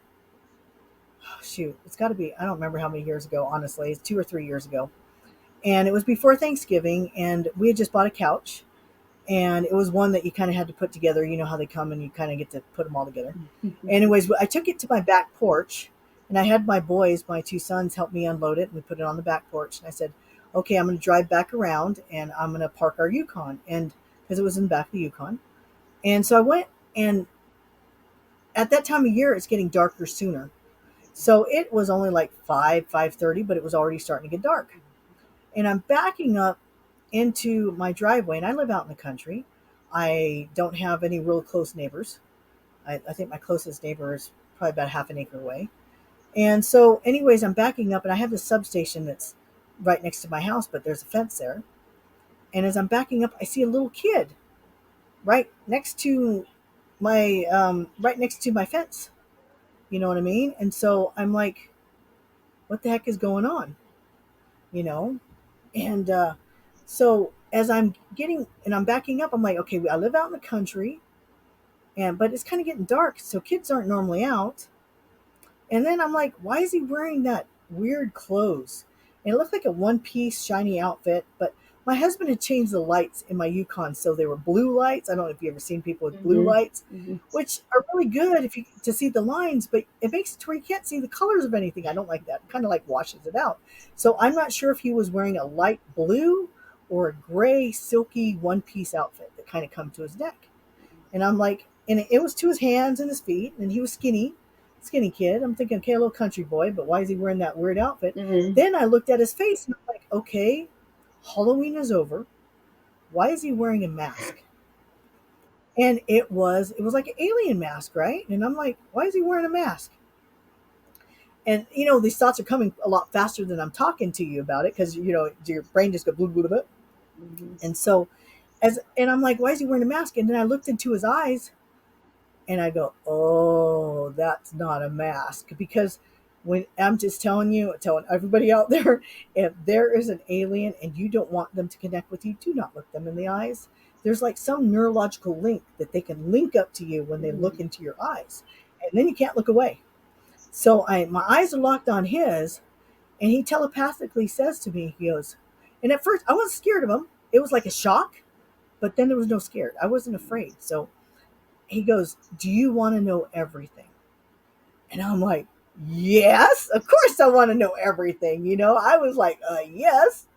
shoot, it's got to be, I don't remember how many years ago, honestly. It's 2 or 3 years ago. And it was before Thanksgiving, and we had just bought a couch, and it was one that you kind of had to put together. You know how they come and you kind of get to put them all together. Anyways, I took it to my back porch, and I had my two sons, help me unload it, and we put it on the back porch. And I said, okay, I'm going to drive back around, and I'm going to park our Yukon, and because it was in the back of the Yukon. And so I went, and at that time of year, it's getting darker sooner. So it was only like 5:30, but it was already starting to get dark. And I'm backing up into my driveway, and I live out in the country. I don't have any real close neighbors. I think my closest neighbor is probably about half an acre away. And so, anyways, I'm backing up, and I have this substation that's right next to my house, but there's a fence there. And as I'm backing up, I see a little kid right next to my fence. You know what I mean? And so I'm like, what the heck is going on? You know? And so as I'm backing up, I'm like, okay, I live out in the country, but it's kind of getting dark, so kids aren't normally out. And then I'm like, why is he wearing that weird clothes? And it looked like a one piece shiny outfit, but my husband had changed the lights in my Yukon, so they were blue lights. I don't know if you've ever seen people with blue Mhm, lights, mhm. which are really good if you to see the lines, but it makes it to where you can't see the colors of anything. I don't like that. It kind of like washes it out. So I'm not sure if he was wearing a light blue or a gray silky one piece outfit that kind of come to his neck. And I'm like, and it was to his hands and his feet, and he was skinny kid. I'm thinking, okay, a little country boy, but why is he wearing that weird outfit? Mhm. Then I looked at his face and I'm like, okay, Halloween is over. Why is he wearing a mask? And it was like an alien mask, right? And I'm like, why is he wearing a mask? And these thoughts are coming a lot faster than I'm talking to you about it, because your brain just goes blah, blah, blah. Mhm. And so and I'm like, why is he wearing a mask? And then I looked into his eyes and I go, oh, that's not a mask. Because when I'm just telling everybody out there, if there is an alien and you don't want them to connect with you, do not look them in the eyes. There's like some neurological link that they can link up to you when they look Mhm. into your eyes. And then you can't look away. So my eyes are locked on his, and he telepathically says to me, he goes, And at first, I wasn't scared of him. It was like a shock, but then there was no scared. I wasn't afraid. So he goes, "Do you want to know everything?" And I'm like, "Yes, of course I want to know everything." I was like, "Yes."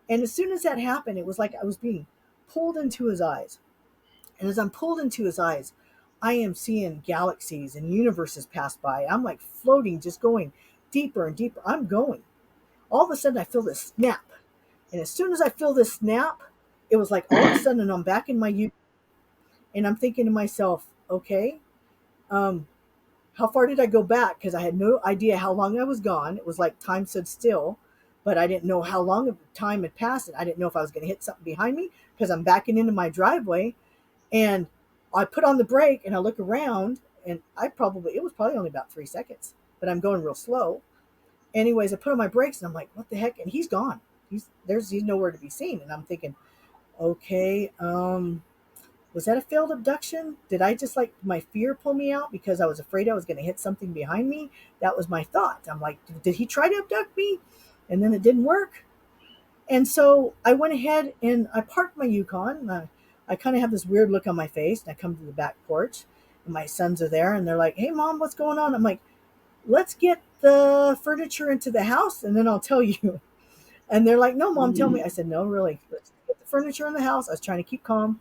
And as soon as that happened, it was like I was being pulled into his eyes. And as I'm pulled into his eyes, I am seeing galaxies and universes pass by. I'm like floating, just going deeper and deeper. I'm going. All of a sudden, I feel this snap. And as soon as I feel this snap, it was like all of a sudden I'm back in my youth. And I'm thinking to myself, okay, um, how far did I go back? Because I had no idea how long I was gone. It was like time stood still, but I didn't know how long of time had passed. And I didn't know if I was going to hit something behind me because I'm backing into my driveway. And I put on the brake and I look around, and it was probably only about 3 seconds, but I'm going real slow. Anyways, I put on my brakes and I'm like, what the heck? And he's gone. He's nowhere to be seen. And I'm thinking, okay, was that a failed abduction? Did I just like my fear pull me out because I was afraid I was going to hit something behind me? That was my thought. I'm like, did he try to abduct me? And then it didn't work. And so I went ahead and I parked my Yukon. And I kind of have this weird look on my face. And I come to the back porch, and my sons are there, and they're like, "Hey, Mom, what's going on?" I'm like, "Let's get the furniture into the house, and then I'll tell you." And they're like, "No, Mom, tell me." I said, "No, really. Let's get the furniture in the house." I was trying to keep calm.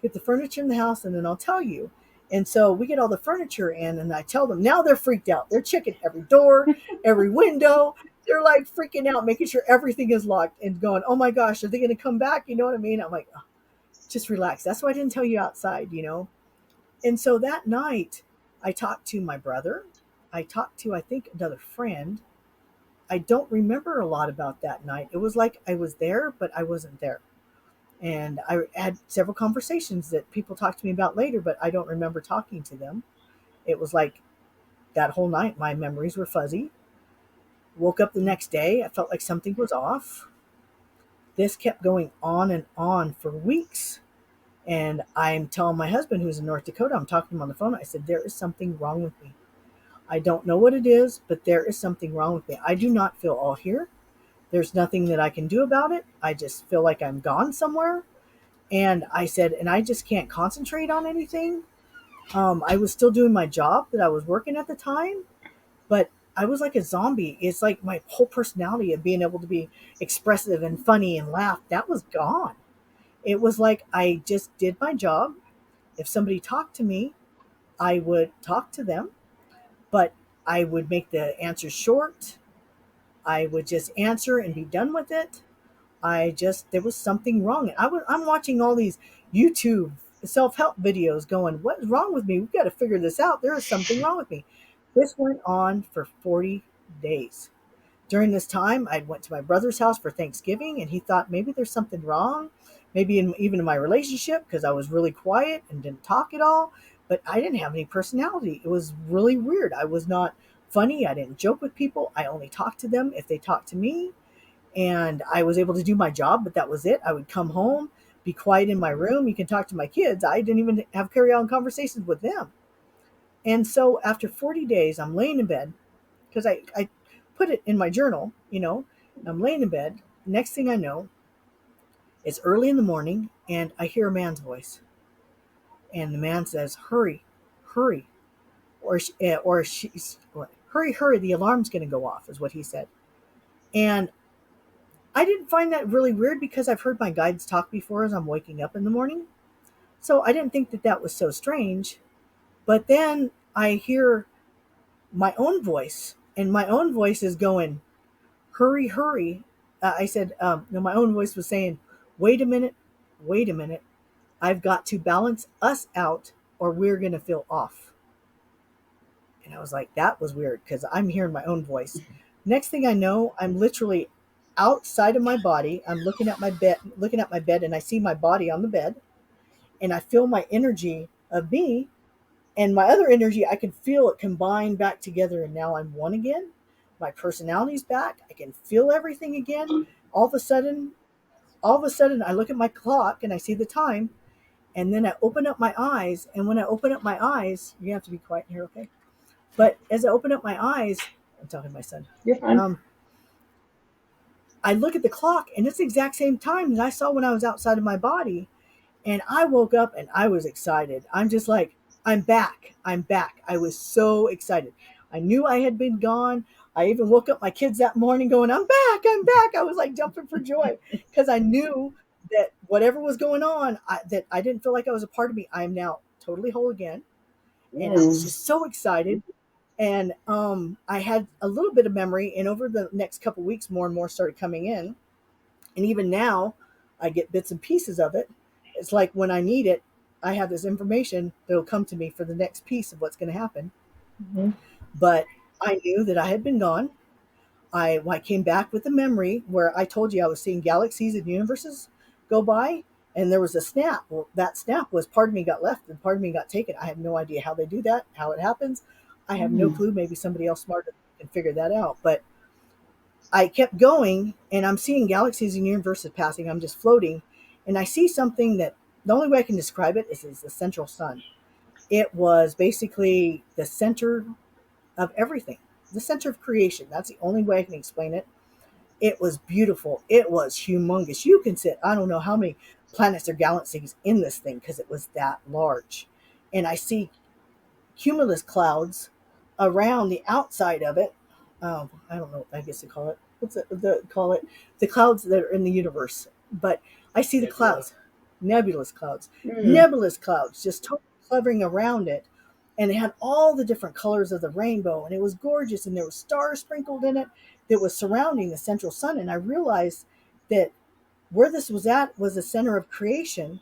Get the furniture in the house, and then I'll tell you. And so we get all the furniture in, and I tell them. Now they're freaked out. They're checking every door, every window. They're like freaking out, making sure everything is locked and going, "Oh my gosh, are they going to come back?" You know what I mean? I'm like, oh, just relax. That's why I didn't tell you outside. And so that night, I talked to my brother. I talked to, I think, another friend. I don't remember a lot about that night. It was like I was there, but I wasn't there. And I had several conversations that people talked to me about later, but I don't remember talking to them. It was like that whole night, my memories were fuzzy. Woke up the next day, I felt like something was off. This kept going on and on for weeks. And I'm telling my husband, who's in North Dakota, I'm talking to him on the phone. I said, there is something wrong with me. I don't know what it is, but there is something wrong with me. I do not feel all here. There's nothing that I can do about it. I just feel like I'm gone somewhere. And I said, and I just can't concentrate on anything. I was still doing my job that I was working at the time, but I was like a zombie. It's like my whole personality of being able to be expressive and funny and laugh, that was gone. It was like I just did my job. If somebody talked to me, I would talk to them, but I would make the answers short. I would just answer and be done with it. There was something wrong. I'm watching all these YouTube self-help videos going, what is wrong with me? We've got to figure this out. There is something wrong with me. This went on for 40 days. During this time, I went to my brother's house for Thanksgiving, and he thought maybe there's something wrong, maybe even in my relationship, because I was really quiet and didn't talk at all. But I didn't have any personality. It was really weird. I was not funny. I didn't joke with people. I only talked to them if they talked to me, and I was able to do my job, but that was it. I would come home, be quiet in my room. You can talk to my kids. I didn't even have carry on conversations with them. And so after 40 days, I'm laying in bed because I put it in my journal. I'm laying in bed. Next thing I know, it's early in the morning, and I hear a man's voice. And the man says, hurry, hurry. Or she's, hurry, hurry, the alarm's going to go off, is what he said. And I didn't find that really weird because I've heard my guides talk before as I'm waking up in the morning. So I didn't think that that was so strange. But then I hear my own voice, and my own voice is going, hurry, hurry. I said, no, my own voice was saying, wait a minute, wait a minute. I've got to balance us out or we're going to feel off. And I was like, that was weird because I'm hearing my own voice. Next thing I know, I'm literally outside of my body. I'm looking at my bed, and I see my body on the bed, and I feel my energy of me and my other energy. I can feel it combine back together, and now I'm one again. My personality's back. I can feel everything again. All of a sudden, I look at my clock and I see the time, and then I open up my eyes. And when I open up my eyes, you have to be quiet here, okay? But as I open up my eyes, I'm talking to my son. You're fine. Um, I look at the clock and it's the exact same time that I saw when I was outside of my body. And I woke up and I was excited. I'm just like, I'm back. I'm back. I was so excited. I knew I had been gone. I even woke up my kids that morning going, I'm back. I'm back. I was like jumping for joy because I knew that whatever was going on, that I didn't feel like I was a part of me. I am now totally whole again. And I was Mm. just so excited. And I had a little bit of memory. And over the next couple of weeks, more and more started coming in. And even now, I get bits and pieces of it. It's like when I need it, I have this information that'll come to me for the next piece of what's going to happen. Mhm. But I knew that I had been gone. I came back with the memory where I told you I was seeing galaxies and universes go by, and there was a snap. Well, that snap was part of me got left and part of me got taken. I have no idea how they do that, how it happens. I have no Mm. clue. Maybe somebody else smarter can figure that out. But I kept going and I'm seeing galaxies and universes passing. I'm just floating and I see something that the only way I can describe it is the central sun. It was basically the center of everything, the center of creation. That's the only way I can explain it. It was beautiful. It was humongous. You can sit, I don't know how many planets or galaxies in this thing because it was that large. And I see cumulus clouds around the outside of it. I don't know. I guess they call it. What's it? Call it the clouds that are in the universe. But I see the clouds, Mm. nebulous clouds, just totally hovering around it, and it had all the different colors of the rainbow, and it was gorgeous, and there were stars sprinkled in it that was surrounding the central sun. And I realized that where this was at was the center of creation,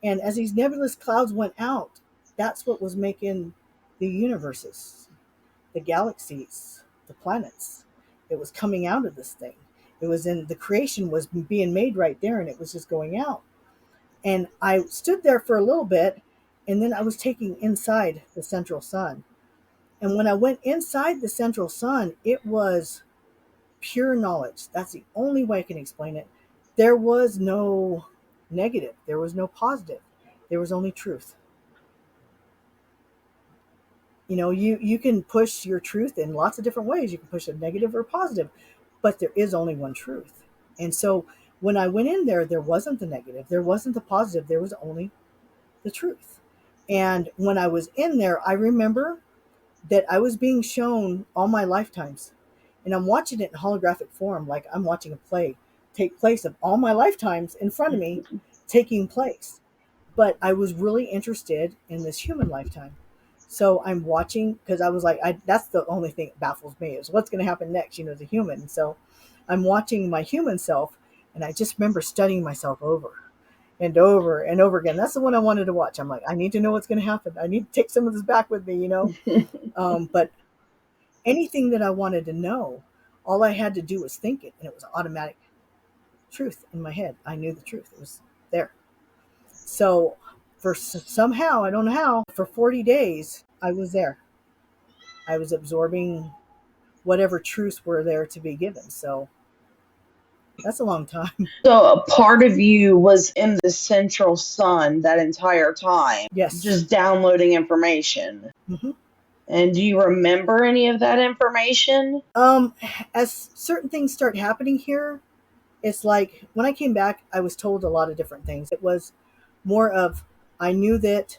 and as these nebulous clouds went out, that's what was making the universes, the galaxies, the planets. It was coming out of this thing. It was in the creation was being made right there and it was just going out. And I stood there for a little bit and then I was taking inside the central sun. And when I went inside the central sun, it was pure knowledge. That's the only way I can explain it. There was no negative, there was no positive, there was only truth. You can push your truth in lots of different ways. You can push a negative or positive, but there is only one truth. And so when I went in there, there wasn't the negative, there wasn't the positive, there was only the truth. And when I was in there, I remember that I was being shown all my lifetimes, and I'm watching it in holographic form, like I'm watching a play take place of all my lifetimes in front of me taking place. But I was really interested in this human lifetime. So I'm watching because I was like, that's the only thing that baffles me is what's going to happen next, as a human. So I'm watching my human self, and I just remember studying myself over and over and over again. That's the one I wanted to watch. I'm like, I need to know what's going to happen. I need to take some of this back with me. But anything that I wanted to know, all I had to do was think it, and it was automatic truth in my head. I knew the truth. It was there. So for somehow, I don't know how, for 40 days, I was there. I was absorbing whatever truths were there to be given. So that's a long time. So a part of you was in the central sun that entire time, Yes. just downloading information. hmm And do you remember any of that information? Um, as certain things start happening here, it's like when I came back, I was told a lot of different things. It was more of, I knew that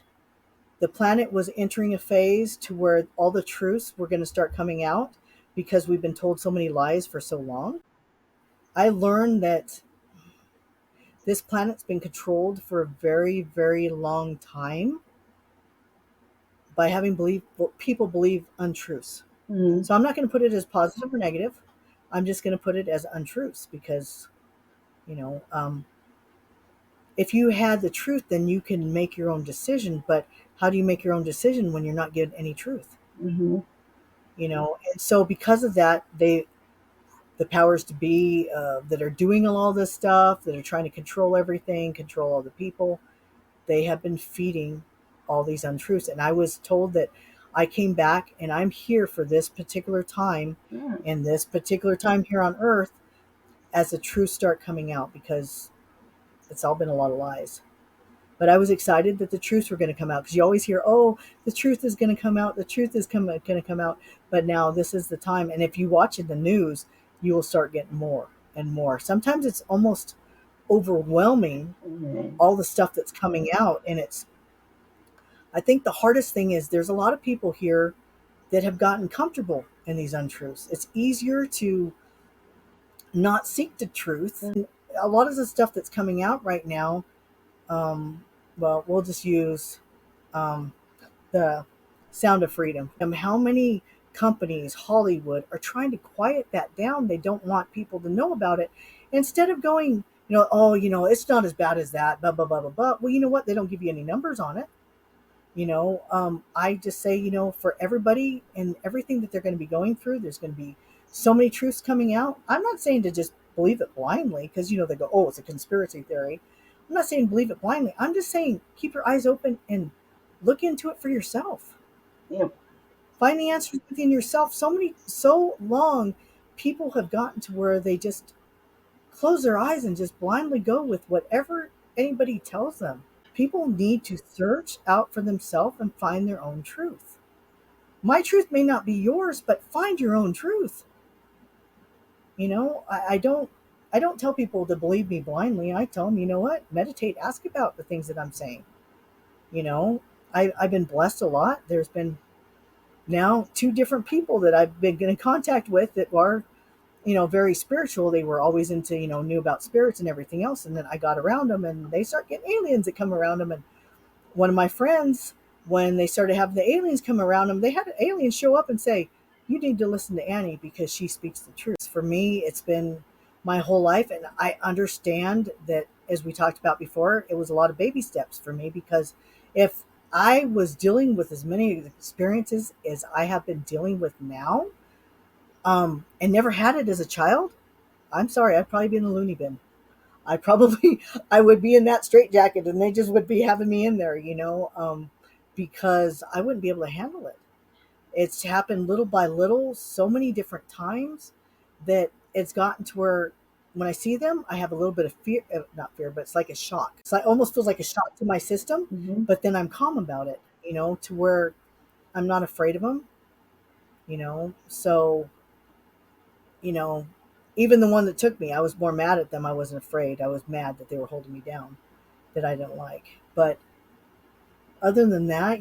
the planet was entering a phase to where all the truths were going to start coming out because we've been told so many lies for so long. I learned that this planet's been controlled for a very, very long time by having believe what people believe untruths. Mm. So I'm not going to put it as positive or negative. I'm just going to put it as untruths because you know um, if you had the truth, then you can make your own decision. But how do you make your own decision when you're not given any truth? Hmm. And so because of that, the powers to be that are doing all this stuff, that are trying to control everything, control all the people, they have been feeding all these untruths. And I was told that I came back and I'm here for this particular time Mm. and this particular time here on earth as the truths start coming out because it's all been a lot of lies. But I was excited that the truths were going to come out because you always hear, oh, the truth is going to come out. The truth is going to come out. But now this is the time. And if you watch in the news, you will start getting more. and more. Sometimes it's almost overwhelming, Mhm. all the stuff that's coming out. And I think the hardest thing is there's a lot of people here that have gotten comfortable in these untruths. It's easier to not seek the truth. And a lot of the stuff that's coming out right now, um, well, we'll just use um, the Sound of Freedom. How many companies, Hollywood, are trying to quiet that down? They don't want people to know about it. Instead of going, oh, it's not as bad as that, blah, blah, blah, blah, blah. Well, you know what? They don't give you any numbers on it. I just say, for everybody and everything that they're going to be going through, there's going to be so many truths coming out. I'm not saying to just believe it blindly because, they go, oh, it's a conspiracy theory. I'm not saying believe it blindly. I'm just saying keep your eyes open and look into it for yourself. Yep. Find the answers within yourself. So long, people have gotten to where they just close their eyes and just blindly go with whatever anybody tells them. People need to search out for themselves and find their own truth. My truth may not be yours, but find your own truth. I don't tell people to believe me blindly. I tell them, you know what? Meditate, ask about the things that I'm saying. You know, I've been blessed a lot. There's been now two different people that I've been in contact with that are, very spiritual. They were always into, knew about spirits and everything else. And then I got around them and they start getting aliens that come around them. And one of my friends, when they started having the aliens come around them, they had an alien show up and say, you need to listen to Annie because she speaks the truth. For me, it's been my whole life. And I understand that, as we talked about before, it was a lot of baby steps for me because if I was dealing with as many experiences as I have been dealing with now, and never had it as a child, I'm sorry, I'd probably be in the loony bin. I would be in that straitjacket and they just would be having me in there, because I wouldn't be able to handle it. It's happened little by little, so many different times that it's gotten to where when I see them, I have a little bit of fear, not fear, but it's like a shock. So it almost feels like a shock to my system, Mhm. but then I'm calm about it, to where I'm not afraid of them, So, you know, even the one that took me, I was more mad at them. I wasn't afraid. I was mad that they were holding me down, that I didn't like. But other than that,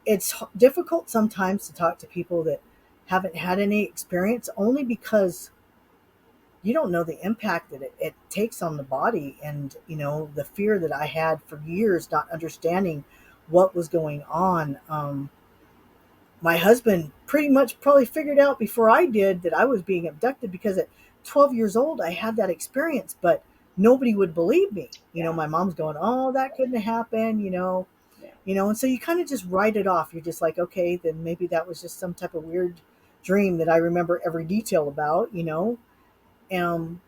it's difficult sometimes to talk to people that haven't had any experience only because you don't know the impact that it takes on the body. And, the fear that I had for years, not understanding what was going on. My husband pretty much probably figured out before I did that I was being abducted because at 12 years old, I had that experience, but nobody would believe me. Yeah. My mom's going, oh, that couldn't happen, Yeah. and so you kind of just write it off. You're just like, okay, then maybe that was just some type of weird dream that I remember every detail about. Um,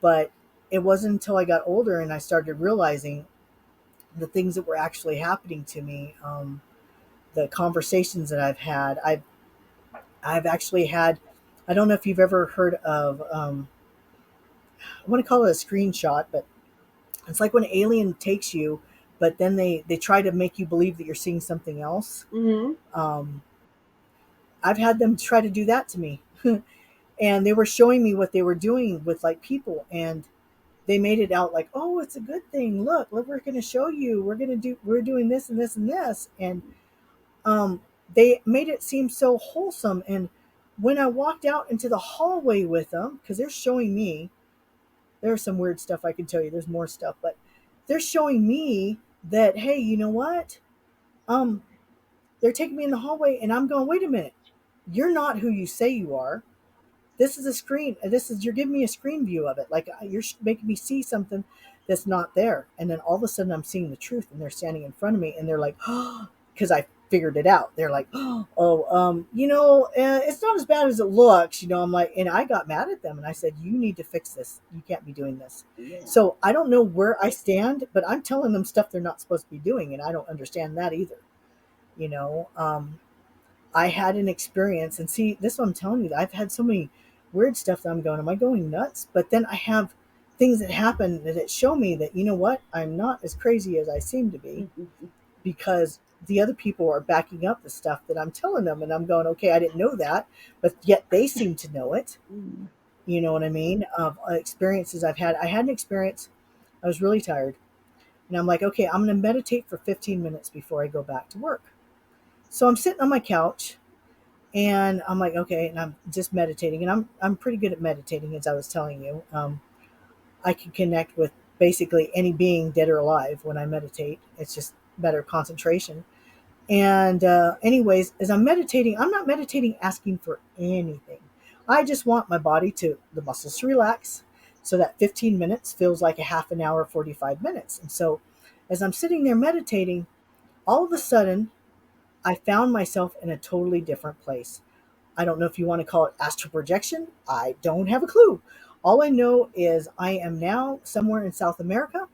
but it wasn't until I got older and I started realizing the things that were actually happening to me, the conversations that I've actually had. I don't know if you've ever heard of, I want to call it a screenshot, but it's like when an alien takes you, but then they try to make you believe that you're seeing something else. Mhm. Um, I've had them try to do that to me. And they were showing me what they were doing with like people, and they made it out like, oh, it's a good thing. Look, we're going to show you. We're doing this and this and this. And um, they made it seem so wholesome. And when I walked out into the hallway with them, because they're showing me, there's some weird stuff I can tell you. There's more stuff, but they're showing me that, hey, you know what? Um, they're taking me in the hallway, and I'm going, wait a minute, you're not who you say you are. This is a screen. You're giving me a screen view of it. Like you're making me see something that's not there. And then all of a sudden I'm seeing the truth and they're standing in front of me and they're like, oh, because I figured it out. They're like, oh, it's not as bad as it looks. I'm like, and I got mad at them and I said, you need to fix this. You can't be doing this. Yeah. So I don't know where I stand, but I'm telling them stuff they're not supposed to be doing. And I don't understand that either. You know, I had an experience, and see, this is what I'm telling you. I've had so many weird stuff that I'm going, am I going nuts? But then I have things that happen that show me that, you know what, I'm not as crazy as I seem to be Mhm. because the other people are backing up the stuff that I'm telling them. And I'm going, okay, I didn't know that, but yet they seem to know it. Mhm. You know what I mean? Of experiences I've had. I had an experience. I was really tired, and I'm like, okay, I'm going to meditate for 15 minutes before I go back to work. So I'm sitting on my couch, and I'm like, okay, and I'm just meditating, and I'm pretty good at meditating, as I was telling you. I can connect with basically any being, dead or alive, when I meditate. It's just better concentration. And anyways, as I'm meditating, I'm not meditating asking for anything. I just want my body to, the muscles to relax, so that 15 minutes feels like a half an hour, 45 minutes. And so as I'm sitting there meditating, all of a sudden, I found myself in a totally different place. I don't know if you want to call it astral projection. I don't have a clue. All I know is I am now somewhere in South America.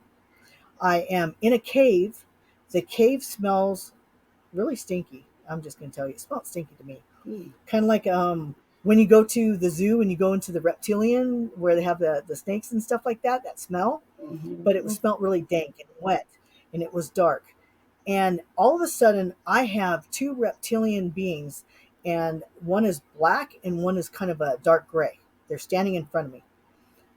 I am in a cave. The cave smells really stinky. I'm just going to tell you, it smells stinky to me. Mm. Kind of like when you go to the zoo and you go into the reptilian where they have the snakes and stuff like that, that smell. But it was Mhm. smelled really dank and wet, and it was dark. And all of a sudden, I have two reptilian beings, and one is black and one is kind of a dark gray. They're standing in front of me.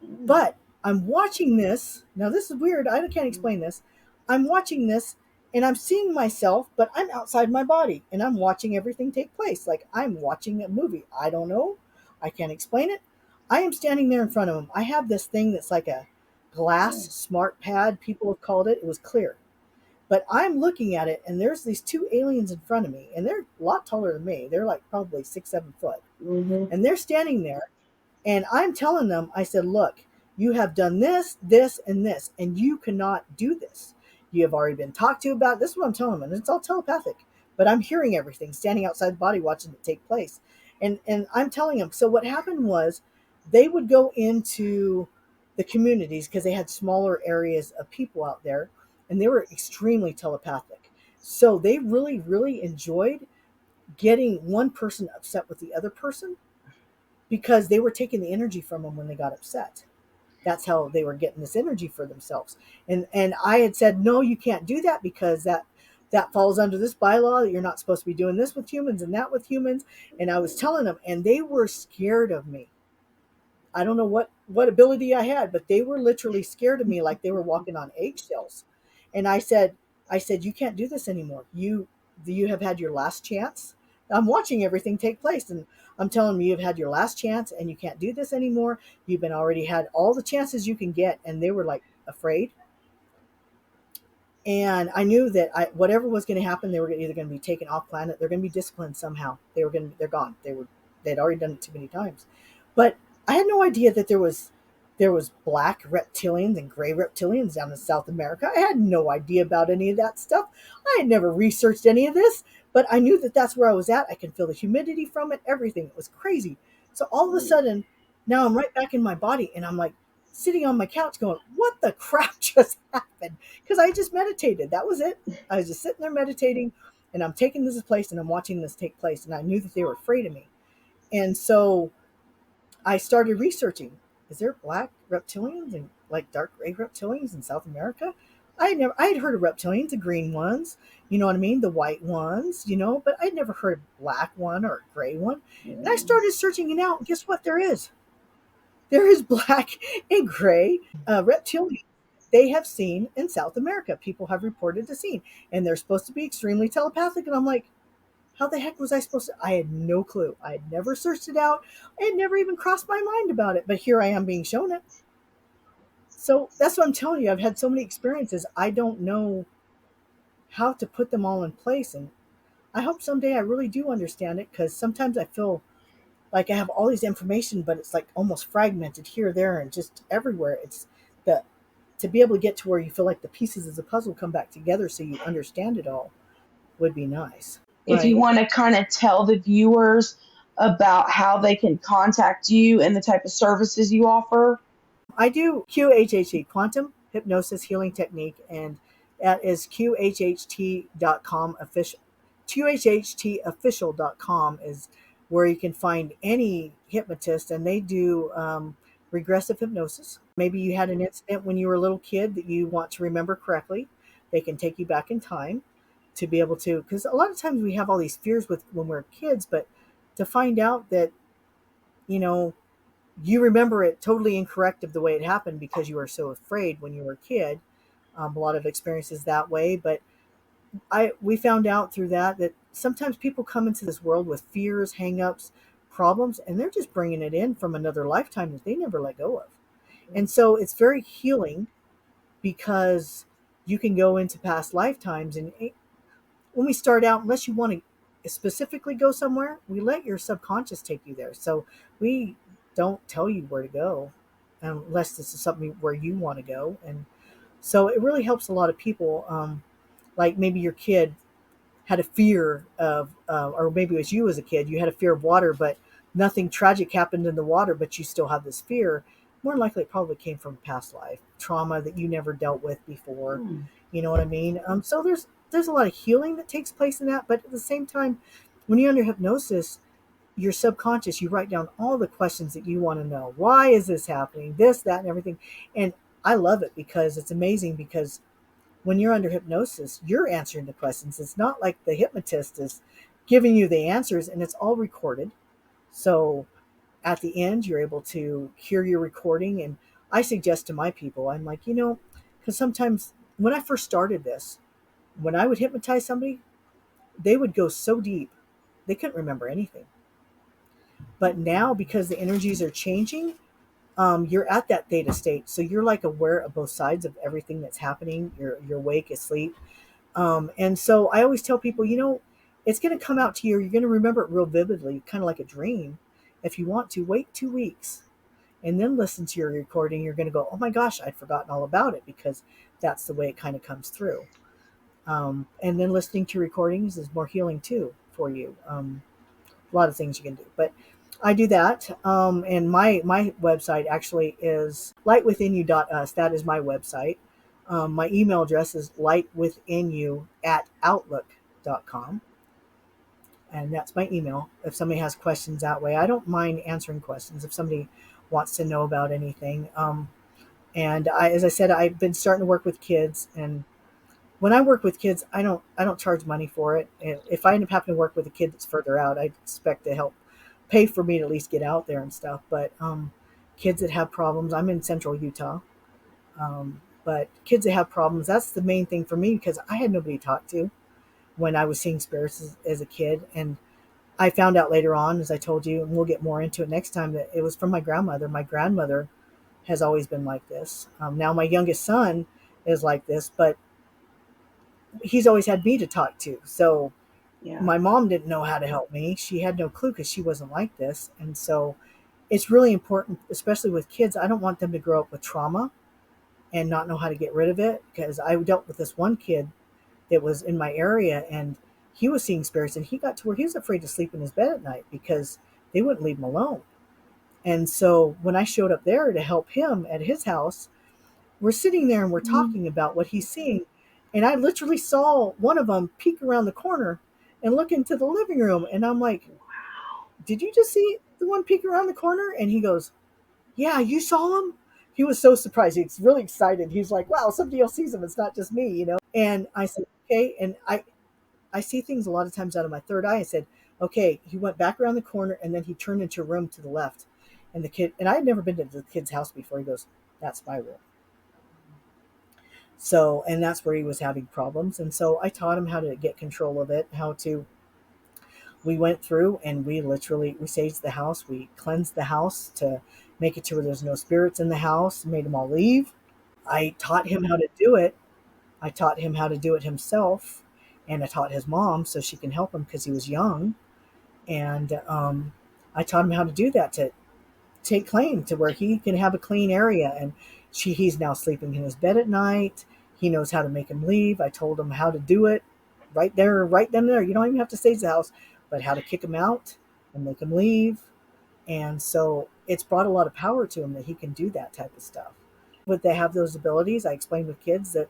Mm. But I'm watching this. Now, this is weird. I can't explain this. I'm watching this and I'm seeing myself, but I'm outside my body and I'm watching everything take place. Like I'm watching a movie. I don't know. I can't explain it. I am standing there in front of him. I have this thing that's like a glass Mm. smart pad, people have called it. It was clear. But I'm looking at it and there's these two aliens in front of me and they're a lot taller than me. They're like probably 6, 7 foot. Mhm. And they're standing there and I'm telling them, I said, look, you have done this, this, and this, and you cannot do this. You have already been talked to about this. Is what I'm telling them, and it's all telepathic. But I'm hearing everything, standing outside the body, watching it take place. And I'm telling them. So what happened was, they would go into the communities because they had smaller areas of people out there, and they were extremely telepathic. So they really, really enjoyed getting one person upset with the other person because they were taking the energy from them when they got upset. That's how they were getting this energy for themselves. And I had said, no, you can't do that because that falls under this bylaw that you're not supposed to be doing this with humans and that with humans. And I was telling them, and they were scared of me. I don't know what ability I had, but they were literally scared of me like they were walking on eggshells. And I said, you can't do this anymore. You have had your last chance. I'm watching everything take place, and I'm telling them you've had your last chance, and you can't do this anymore. You've been already had all the chances you can get, and they were like afraid. And I knew that whatever was going to happen, they were either going to be taken off planet, they're going to be disciplined somehow. They're gone. They'd already done it too many times. But I had no idea that there was black reptilians and gray reptilians down in South America. I had no idea about any of that stuff. I had never researched any of this, but I knew that that's where I was at. I can feel the humidity from it, everything. It was crazy. So all of a Mm. sudden, now I'm right back in my body, and I'm like sitting on my couch going, what the crap just happened? Because I just meditated. That was it. I was just sitting there meditating, and I'm taking this place and I'm watching this take place. And I knew that they were afraid of me. And so I started researching. Is there black reptilians and like dark gray reptilians in South America? I had heard of reptilians, the green ones, you know what I mean, the white ones, but I'd never heard of a black one or a gray one. And I Mm. started searching it out, and guess what? There is black and gray reptilians they have seen in South America. People have reported to seen, and they're supposed to be extremely telepathic. And I'm like, how the heck was I supposed to? I had no clue. I had never searched it out. It had never even crossed my mind about it. But here I am being shown it. So that's what I'm telling you. I've had so many experiences. I don't know how to put them all in place. And I hope someday I really do understand it because sometimes I feel like I have all these information, but it's like almost fragmented here, there, and just everywhere. It's the to be able to get to where you feel like the pieces of the puzzle come back together so you understand it all would be nice. If you Right. want to kind of tell the viewers about how they can contact you and the type of services you offer. I do QHHT, Quantum Hypnosis Healing Technique, and that is QHHT.com official. QHHTofficial.com is where you can find any hypnotist, and they do regressive hypnosis. Maybe you had an incident when you were a little kid that you want to remember correctly. They can take you back in time to be able to, because a lot of times we have all these fears with when we're kids, but to find out that, you know, you remember it totally incorrect of the way it happened because you were so afraid when you were a kid. A lot of experiences that way, but we found out through that sometimes people come into this world with fears, hangups, problems, and they're just bringing it in from another lifetime that they never let go of. And so it's very healing because you can go into past lifetimes. And when we start out, unless you want to specifically go somewhere, we let your subconscious take you there. So we don't tell you where to go unless this is something where you want to go. And so it really helps a lot of people. Like maybe your kid had a fear of, or maybe it was you as a kid, you had a fear of water, but nothing tragic happened in the water, but you still have this fear. More likely, it probably came from past life trauma that you never dealt with before. Hmm. You know what I mean? So there's a lot of healing that takes place in that, but at the same time, when you're under hypnosis, your subconscious, you write down all the questions that you want to know. Why is this happening? This, that, and everything. And I love it because it's amazing because when you're under hypnosis, you're answering the questions. It's not like the hypnotist is giving you the answers and it's all recorded. So at the end, you're able to hear your recording. And I suggest to my people, I'm like, because sometimes when I first started this, when I would hypnotize somebody, they would go so deep, they couldn't remember anything. But now, because the energies are changing, you're at that theta state. So you're like aware of both sides of everything that's happening. You're awake, asleep. And so I always tell people, it's going to come out to you. You're going to remember it real vividly, kind of like a dream. If you want to, wait 2 weeks and then listen to your recording. You're going to go, oh my gosh, I'd forgotten all about it because that's the way it kind of comes through. And then listening to recordings is more healing too for you. A lot of things you can do, but I do that. And my website actually is lightwithinu.us. That is my website. My email address is lightwithinu@outlook.com. And that's my email. If somebody has questions that way, I don't mind answering questions if somebody wants to know about anything. And as I said, I've been starting to work with kids, and when I work with kids, I don't charge money for it. And if I end up having to work with a kid that's further out, I expect to help pay for me to at least get out there and stuff. But kids that have problems, I'm in central Utah. But kids that have problems, that's the main thing for me because I had nobody to talk to when I was seeing spirits as a kid. And I found out later on, as I told you, and we'll get more into it next time, that it was from my grandmother. My grandmother has always been like this. Now my youngest son is like this, but he's always had me to talk to. So Yeah. my mom didn't know how to help me. She had no clue because she wasn't like this. And so it's really important, especially with kids. I don't want them to grow up with trauma and not know how to get rid of it. Because I dealt with this one kid that was in my area and he was seeing spirits and he got to where he was afraid to sleep in his bed at night because they wouldn't leave him alone. And so when I showed up there to help him at his house, we're sitting there and we're Mm. talking about what he's seeing. And I literally saw one of them peek around the corner and look into the living room. And I'm like, did you just see the one peek around the corner? And he goes, yeah, you saw him? He was so surprised. He's really excited. He's like, wow, somebody else sees him. It's not just me. And I said, okay. And I see things a lot of times out of my third eye. I said, okay, he went back around the corner and then he turned into a room to the left. And the kid, and I had never been to the kid's house before. He goes, that's my room. So, and that's where he was having problems. And so I taught him how to get control of it, we went through and we saged the house. We cleansed the house to make it to where there's no spirits in the house, made them all leave. I taught him how to do it. I taught him how to do it himself. And I taught his mom so she can help him because he was young. And I taught him how to do that to take claim to where he can have a clean area. And he's now sleeping in his bed at night. He knows how to make him leave. I told him how to do it right there, right then and there. You don't even have to stage the house, but how to kick him out and make him leave. And so it's brought a lot of power to him that he can do that type of stuff. But they have those abilities. I explain with kids that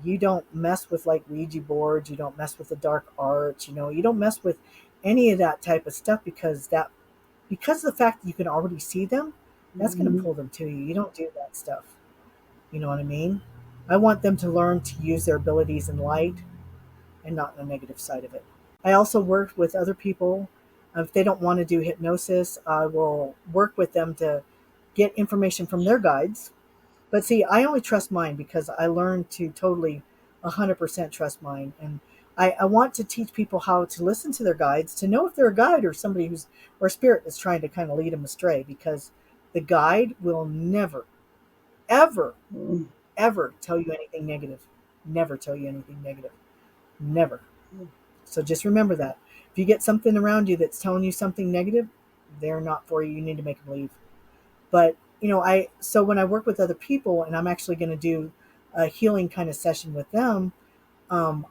you don't mess with like Ouija boards, you don't mess with the dark arts, you don't mess with any of that type of stuff because of the fact that you can already see them, that's going to Mhm. pull them to you. You don't do that stuff. You know what I mean? I want them to learn to use their abilities in light and not the negative side of it. I also work with other people. If they don't want to do hypnosis, I will work with them to get information from their guides. But see, I only trust mine because I learned to totally 100% trust mine. And I want to teach people how to listen to their guides, to know if they're a guide or somebody who's, or a spirit that's trying to kind of lead them astray, because the guide will never, ever, Mm. ever tell you anything negative. Never tell you anything negative. Never. So just remember that. If you get something around you that's telling you something negative, they're not for you. You need to make them leave. But so when I work with other people and I'm actually going to do a healing kind of session with them,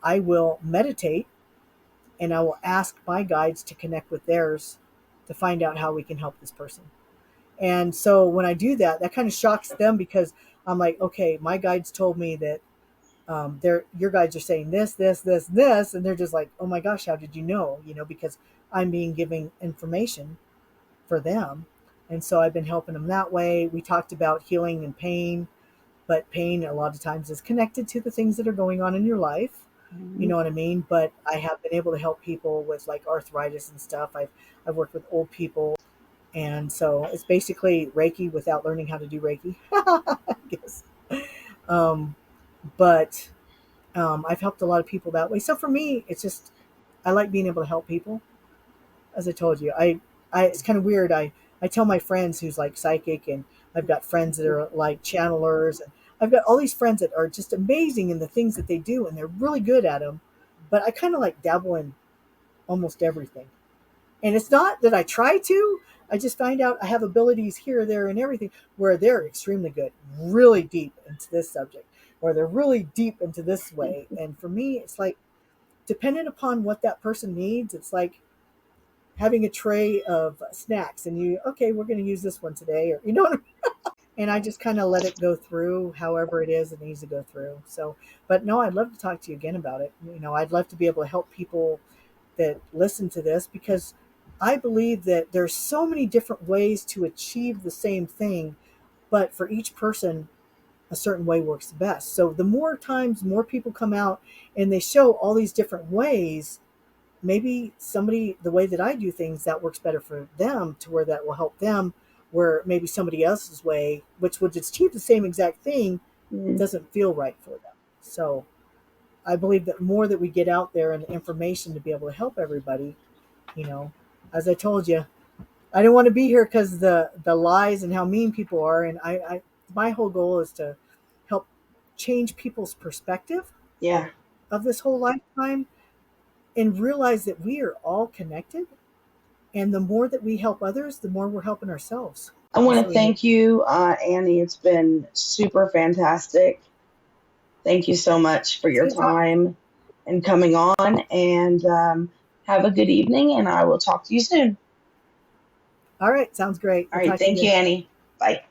I will meditate and I will ask my guides to connect with theirs to find out how we can help this person. And so when I do that, that kind of shocks them, because I'm like, okay, my guides told me that your guides are saying this, this, this, this, and they're just like, oh my gosh, how did you know? Because I'm being given information for them. And so I've been helping them that way. We talked about healing and pain, but pain a lot of times is connected to the things that are going on in your life. You know what I mean? But I have been able to help people with like arthritis and stuff. I've worked with old people. And so it's basically Reiki without learning how to do Reiki, I guess. Um, but I've helped a lot of people that way. So for me, it's just, I like being able to help people. As I told you, it's kind of weird. I tell my friends who's like psychic, and I've got friends that are like channelers, and I've got all these friends that are just amazing in the things that they do, and they're really good at them. But I kind of like dabble in almost everything. And it's not that I try to, I just find out I have abilities here, there, and everything where they're extremely good, really deep into this subject, or they're really deep into this way. And for me, it's like, dependent upon what that person needs, it's like having a tray of snacks and okay, we're going to use this one today, or what I mean? And I just kind of let it go through however it is it needs to go through. So, but no, I'd love to talk to you again about it. I'd love to be able to help people that listen to this, because I believe that there's so many different ways to achieve the same thing, but for each person, a certain way works the best. So the more times more people come out and they show all these different ways, maybe somebody, the way that I do things, that works better for them, to where that will help them, where maybe somebody else's way, which would achieve the same exact thing, Mm. doesn't feel right for them. So I believe that more that we get out there and information to be able to help everybody, you know, as I told you, I don't want to be here because the lies and how mean people are. And I my whole goal is to help change people's perspective Yeah. of this whole lifetime, and realize that we are all connected. And the more that we help others, the more we're helping ourselves. I want That's to what we need. thank you, Annie. It's been super fantastic. Thank you so much for It's your good talking. time and coming on. And have a good evening, and I will talk to you soon. All right. Sounds great. All We'll right. talk to you Thank you, again. Annie. Bye.